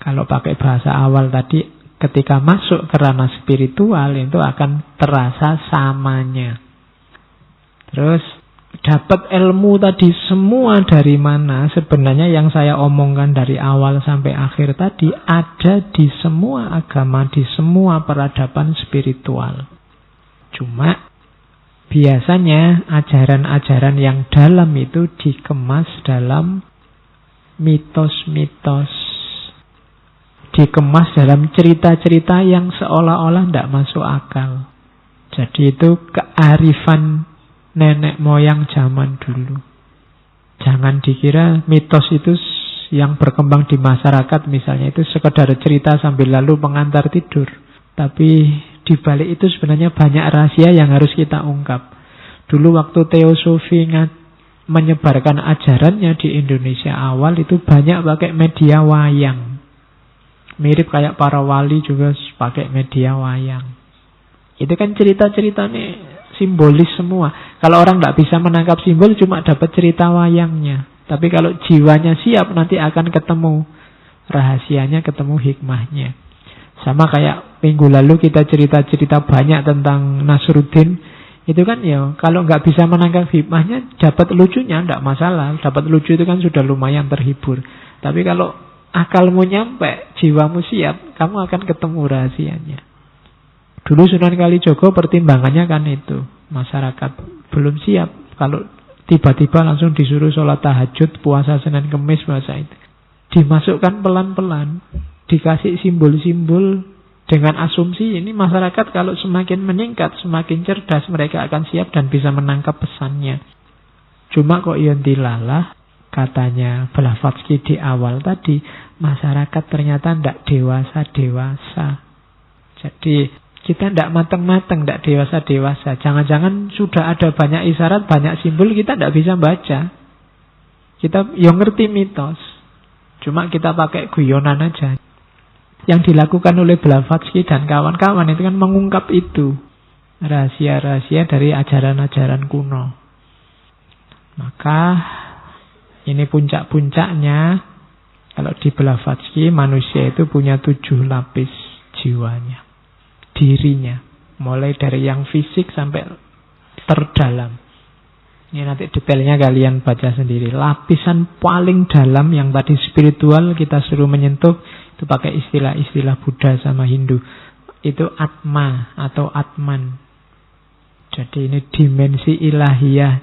Kalau pakai bahasa awal tadi, ketika masuk ke ranah spiritual itu akan terasa samanya. Terus dapat ilmu tadi semua dari mana? Sebenarnya yang saya omongkan dari awal sampai akhir tadi ada di semua agama, di semua peradaban spiritual. Cuma biasanya ajaran-ajaran yang dalam itu dikemas dalam mitos-mitos, dikemas dalam cerita-cerita yang seolah-olah tidak masuk akal. Jadi itu kearifan nenek moyang zaman dulu. Jangan dikira mitos itu yang berkembang di masyarakat misalnya itu sekedar cerita sambil lalu pengantar tidur. Tapi di balik itu sebenarnya banyak rahasia yang harus kita ungkap. Dulu waktu Teosofi menyebarkan ajarannya di Indonesia awal itu banyak pakai media wayang. Mirip kayak para wali juga pakai media wayang. Itu kan cerita-ceritanya simbolis semua. Kalau orang tidak bisa menangkap simbol, cuma dapat cerita wayangnya. Tapi kalau jiwanya siap, nanti akan ketemu rahasianya, ketemu hikmahnya. Sama kayak minggu lalu kita cerita-cerita banyak tentang Nasruddin. Itu kan ya, kalau nggak bisa menangkap hikmahnya, dapat lucunya, tidak masalah. Dapat lucu itu kan sudah lumayan terhibur. Tapi kalau akalmu nyampe, jiwamu siap, kamu akan ketemu rahasianya. Dulu Sunan Kalijogo pertimbangannya kan itu. Masyarakat belum siap. Kalau tiba-tiba langsung disuruh sholat tahajud, puasa Senin Kemis, puasa itu. Dimasukkan pelan-pelan. Dikasih simbol-simbol dengan asumsi ini masyarakat kalau semakin meningkat, semakin cerdas, mereka akan siap dan bisa menangkap pesannya. Cuma kok yontilalah, katanya Blavatsky di awal tadi, masyarakat ternyata tidak dewasa-dewasa. Jadi kita tidak matang-matang, tidak dewasa-dewasa. Jangan-jangan sudah ada banyak isyarat, banyak simbol, kita tidak bisa baca. Kita yang ngerti mitos. Cuma kita pakai guyonan aja. Yang dilakukan oleh Blavatsky dan kawan-kawan itu kan mengungkap itu. Rahasia-rahasia dari ajaran-ajaran kuno. Maka ini puncak-puncaknya. Kalau di Blavatsky manusia itu punya 7 lapis jiwanya. Dirinya, mulai dari yang fisik sampai terdalam. Ini nanti detailnya kalian baca sendiri. Lapisan paling dalam yang tadi spiritual kita suruh menyentuh, itu pakai istilah-istilah Buddha sama Hindu. Itu Atma atau Atman. Jadi ini dimensi ilahiyah,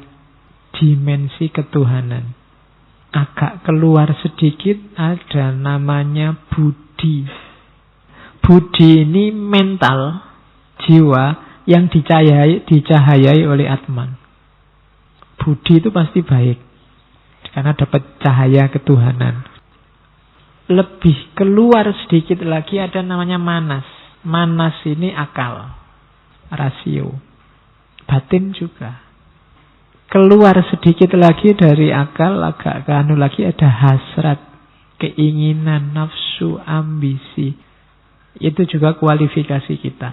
dimensi ketuhanan. Agak keluar sedikit ada namanya Budi. Budi ini mental, jiwa yang dicahayai oleh Atman. Budi itu pasti baik, karena dapat cahaya ketuhanan. Lebih keluar sedikit lagi ada namanya Manas. Manas ini akal, rasio, batin juga. Keluar sedikit lagi dari akal, agak ke anu lagi ada hasrat, keinginan, nafsu, ambisi. Itu juga kualifikasi kita.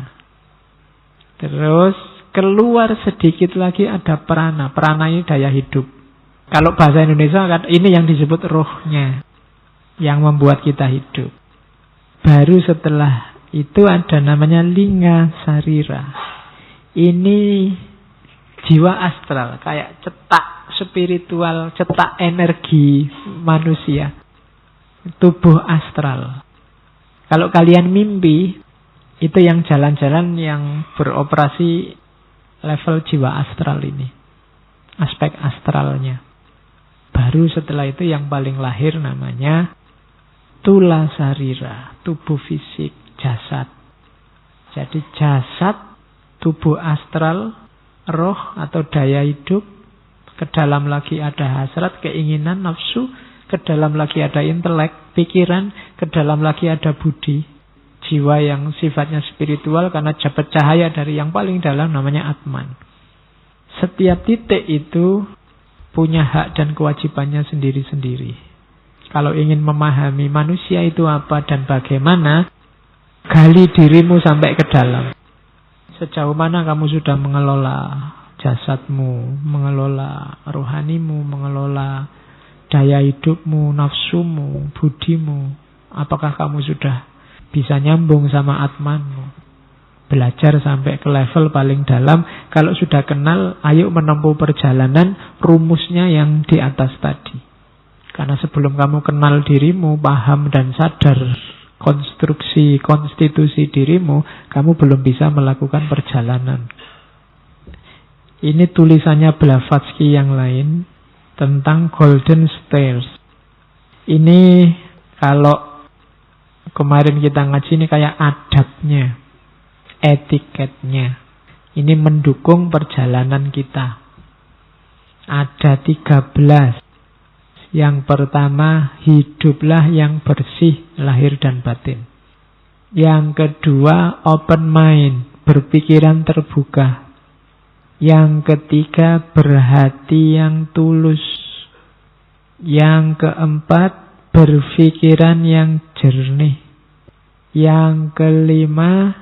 Terus keluar sedikit lagi ada prana. Prana ini daya hidup. Kalau bahasa Indonesia kan ini yang disebut rohnya, yang membuat kita hidup. Baru setelah itu ada namanya linga sarira. Ini jiwa astral, kayak cetak spiritual, cetak energi manusia. Tubuh astral. Kalau kalian mimpi, itu yang jalan-jalan yang beroperasi level jiwa astral ini. Aspek astralnya. Baru setelah itu yang paling lahir namanya tula sarira, tubuh fisik, jasad. Jadi jasad, tubuh astral, roh atau daya hidup, ke dalam lagi ada hasrat, keinginan, nafsu, ke dalam lagi ada intelek, pikiran, ke dalam lagi ada budi, jiwa yang sifatnya spiritual karena dapat cahaya dari yang paling dalam namanya Atman. Setiap titik itu punya hak dan kewajibannya sendiri-sendiri. Kalau ingin memahami manusia itu apa dan bagaimana, gali dirimu sampai ke dalam. Sejauh mana kamu sudah mengelola jasadmu, mengelola rohanimu, mengelola daya hidupmu, nafsumu, budimu. Apakah kamu sudah bisa nyambung sama atmanmu? Belajar sampai ke level paling dalam. Kalau sudah kenal, ayo menempuh perjalanan rumusnya yang di atas tadi. Karena sebelum kamu kenal dirimu, paham dan sadar konstruksi, konstitusi dirimu, kamu belum bisa melakukan perjalanan. Ini tulisannya Blavatsky yang lain tentang Golden Stairs. Ini kalau kemarin kita ngaji ini kayak adabnya, etiketnya. Ini mendukung perjalanan kita. Ada 13. Yang pertama, hiduplah yang bersih lahir dan batin. Yang kedua, open mind, berpikiran terbuka. Yang ketiga, berhati yang tulus. Yang keempat, berpikiran yang jernih. Yang kelima,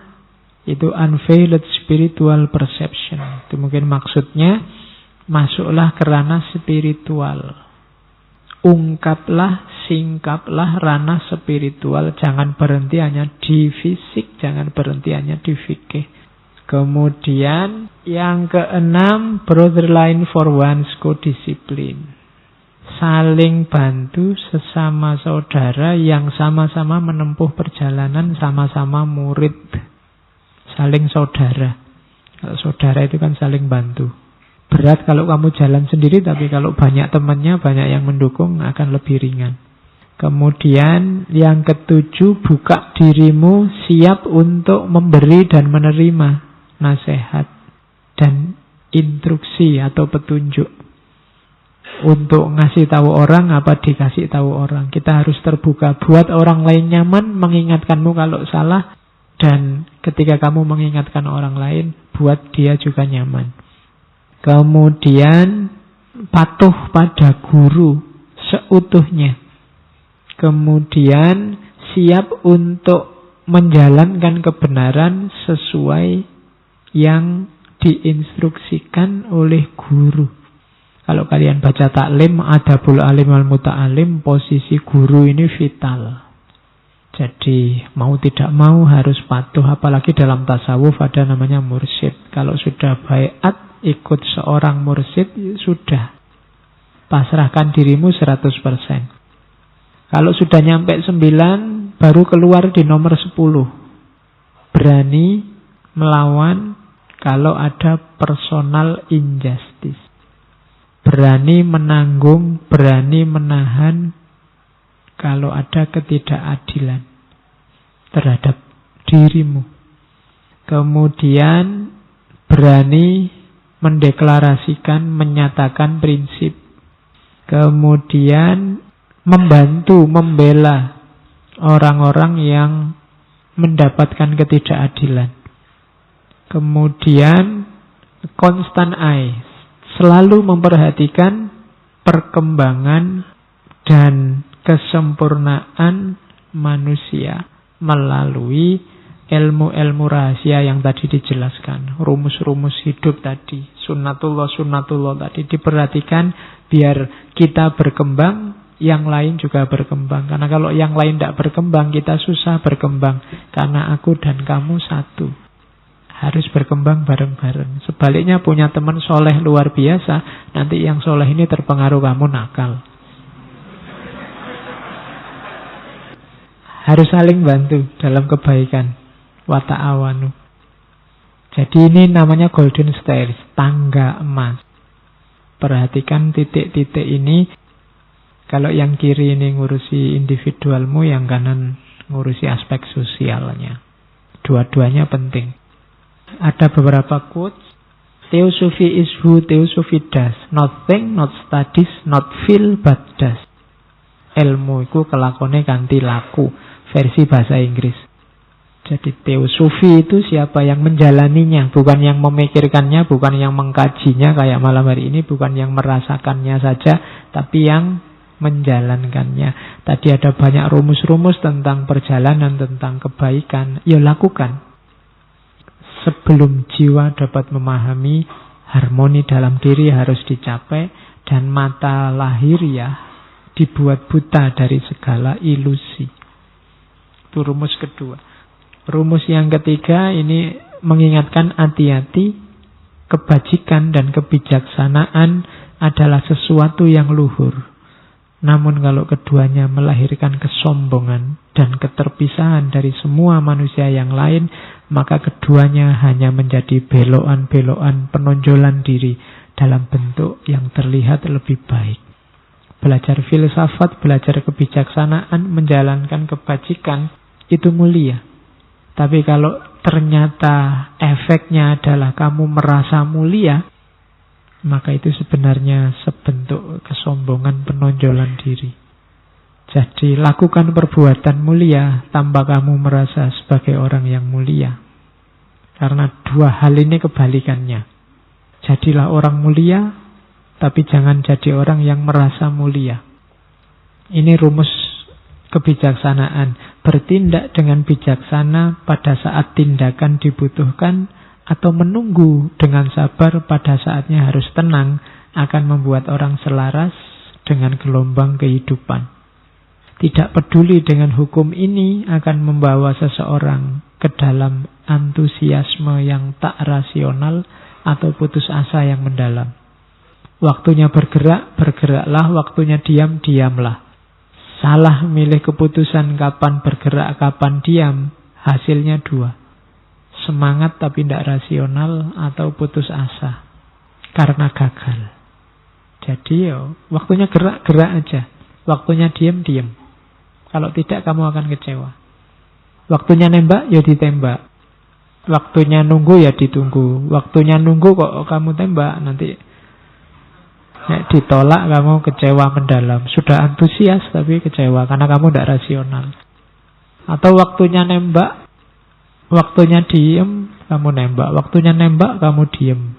itu unveiled spiritual perception. Itu mungkin maksudnya, masuklah ke ranah spiritual. Ungkaplah, singkaplah ranah spiritual. Jangan berhenti hanya di fisik, jangan berhenti hanya di fikih. Kemudian yang keenam, brotherly for one's co-discipline. Saling bantu sesama saudara yang sama-sama menempuh perjalanan, sama-sama murid. Saling saudara. Kalau saudara itu kan saling bantu. Berat kalau kamu jalan sendiri, tapi kalau banyak temannya, banyak yang mendukung, akan lebih ringan. Kemudian yang ketujuh, buka dirimu siap untuk memberi dan menerima nasihat dan instruksi atau petunjuk. Untuk ngasih tahu orang apa dikasih tahu orang. Kita harus terbuka, buat orang lain nyaman, mengingatkanmu kalau salah, dan ketika kamu mengingatkan orang lain, buat dia juga nyaman. Kemudian patuh pada guru seutuhnya. Kemudian siap untuk menjalankan kebenaran sesuai yang diinstruksikan oleh guru. Kalau kalian baca taklim, adabul alim wal muta'alim, posisi guru ini vital. Jadi mau tidak mau harus patuh. Apalagi dalam tasawuf ada namanya mursyid. Kalau sudah baiat ikut seorang mursyid, sudah pasrahkan dirimu 100%. Kalau sudah nyampe 9, baru keluar di nomor 10. Berani melawan kalau ada personal injustice. Berani menanggung, berani menahan kalau ada ketidakadilan terhadap dirimu. Kemudian berani mendeklarasikan, menyatakan prinsip. Kemudian membantu, membela orang-orang yang mendapatkan ketidakadilan. Kemudian constant eye, selalu memperhatikan perkembangan dan kesempurnaan manusia melalui ilmu-ilmu rahasia yang tadi dijelaskan. Rumus-rumus hidup tadi, sunnatullah tadi diperhatikan biar kita berkembang, yang lain juga berkembang. Karena kalau yang lain tidak berkembang, kita susah berkembang. Karena aku dan kamu satu. Harus berkembang bareng-bareng. Sebaliknya punya teman soleh luar biasa, nanti yang soleh ini terpengaruh kamu nakal. Harus saling bantu dalam kebaikan. Wa ta'awanu. Jadi ini namanya golden stairs, tangga emas. Perhatikan titik-titik ini. Kalau yang kiri ini ngurusi individualmu, yang kanan ngurusi aspek sosialnya. Dua-duanya penting. Ada beberapa quotes. Theosophy is who theosophy does. Not think, not studies, not feel, but does. Ilmu itu kelakone kanthi laku. Versi bahasa Inggris. Jadi teosofi itu siapa yang menjalaninya, bukan yang memikirkannya, bukan yang mengkajinya kayak malam hari ini, bukan yang merasakannya saja, tapi yang menjalankannya. Tadi ada banyak rumus-rumus tentang perjalanan, tentang kebaikan. Ya lakukan. Sebelum jiwa dapat memahami, harmoni dalam diri harus dicapai, dan mata lahiriah dibuat buta dari segala ilusi. Itu rumus kedua. Rumus yang ketiga ini mengingatkan hati-hati, kebajikan dan kebijaksanaan adalah sesuatu yang luhur. Namun kalau keduanya melahirkan kesombongan dan keterpisahan dari semua manusia yang lain, maka keduanya hanya menjadi belokan-belokan penonjolan diri dalam bentuk yang terlihat lebih baik. Belajar filsafat, belajar kebijaksanaan, menjalankan kebajikan, itu mulia. Tapi kalau ternyata efeknya adalah kamu merasa mulia, maka itu sebenarnya sebentuk kesombongan, penonjolan diri. Jadi lakukan perbuatan mulia tanpa kamu merasa sebagai orang yang mulia. Karena dua hal ini kebalikannya. Jadilah orang mulia, tapi jangan jadi orang yang merasa mulia. Ini rumus kebijaksanaan. Bertindak dengan bijaksana pada saat tindakan dibutuhkan, atau menunggu dengan sabar pada saatnya harus tenang, akan membuat orang selaras dengan gelombang kehidupan. Tidak peduli dengan hukum ini akan membawa seseorang ke dalam antusiasme yang tak rasional atau putus asa yang mendalam. Waktunya bergerak, bergeraklah. Waktunya diam, diamlah. Salah milih keputusan kapan bergerak, kapan diam, hasilnya dua. Semangat tapi tidak rasional, atau putus asa karena gagal. Jadi waktunya gerak, gerak aja. Waktunya diam, diam. Kalau tidak kamu akan kecewa. Waktunya nembak, ya ditembak. Waktunya nunggu, ya ditunggu. Waktunya nunggu kok kamu tembak, nanti ditolak kamu kecewa mendalam. Sudah antusias tapi kecewa karena kamu tidak rasional. Atau waktunya nembak, waktunya diem, kamu nembak. Waktunya nembak, kamu diem.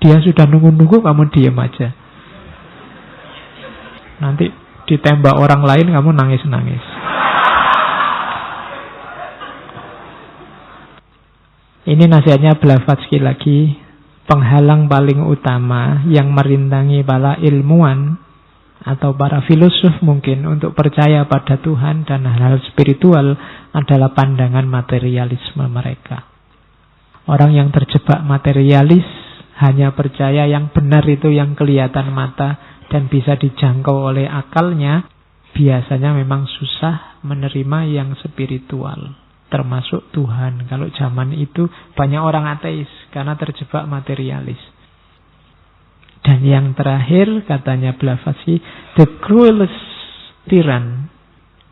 Dia sudah nunggu-nunggu, kamu diem aja. Nanti ditembak orang lain, kamu nangis-nangis. Ini nasihatnya Blavatsky lagi. Penghalang paling utama yang merintangi para ilmuwan atau para filosof mungkin untuk percaya pada Tuhan dan hal-hal spiritual adalah pandangan materialisme mereka. Orang yang terjebak materialis hanya percaya yang benar itu yang kelihatan mata dan bisa dijangkau oleh akalnya, biasanya memang susah menerima yang spiritual, termasuk Tuhan. Kalau zaman itu banyak orang ateis karena terjebak materialis. Dan yang terakhir katanya Blavatsky, the cruelest tyrann,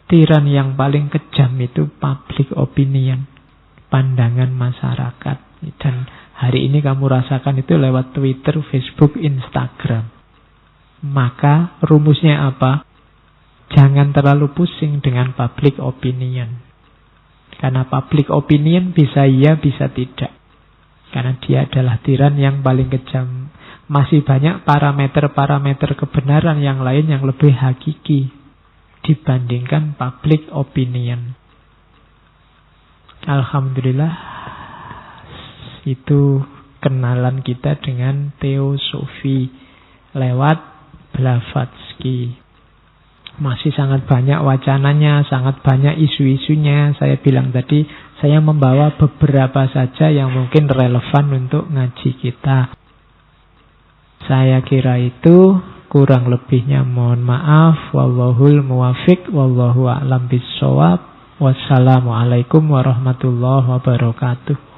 tiran yang paling kejam itu public opinion, pandangan masyarakat. Dan hari ini kamu rasakan itu lewat Twitter, Facebook, Instagram. Maka rumusnya apa? Jangan terlalu pusing dengan public opinion. Karena public opinion bisa iya, bisa tidak. Karena dia adalah tiran yang paling kejam. Masih banyak parameter-parameter kebenaran yang lain yang lebih hakiki dibandingkan public opinion. Alhamdulillah, itu kenalan kita dengan teosofi lewat Blavatsky. Masih sangat banyak wacananya, sangat banyak isu-isunya. Saya bilang tadi, saya membawa beberapa saja yang mungkin relevan untuk ngaji kita. Saya kira itu, kurang lebihnya mohon maaf. Wallahul muwafiq, wallahu a'lam bissawab. Wassalamualaikum warahmatullahi wabarakatuh.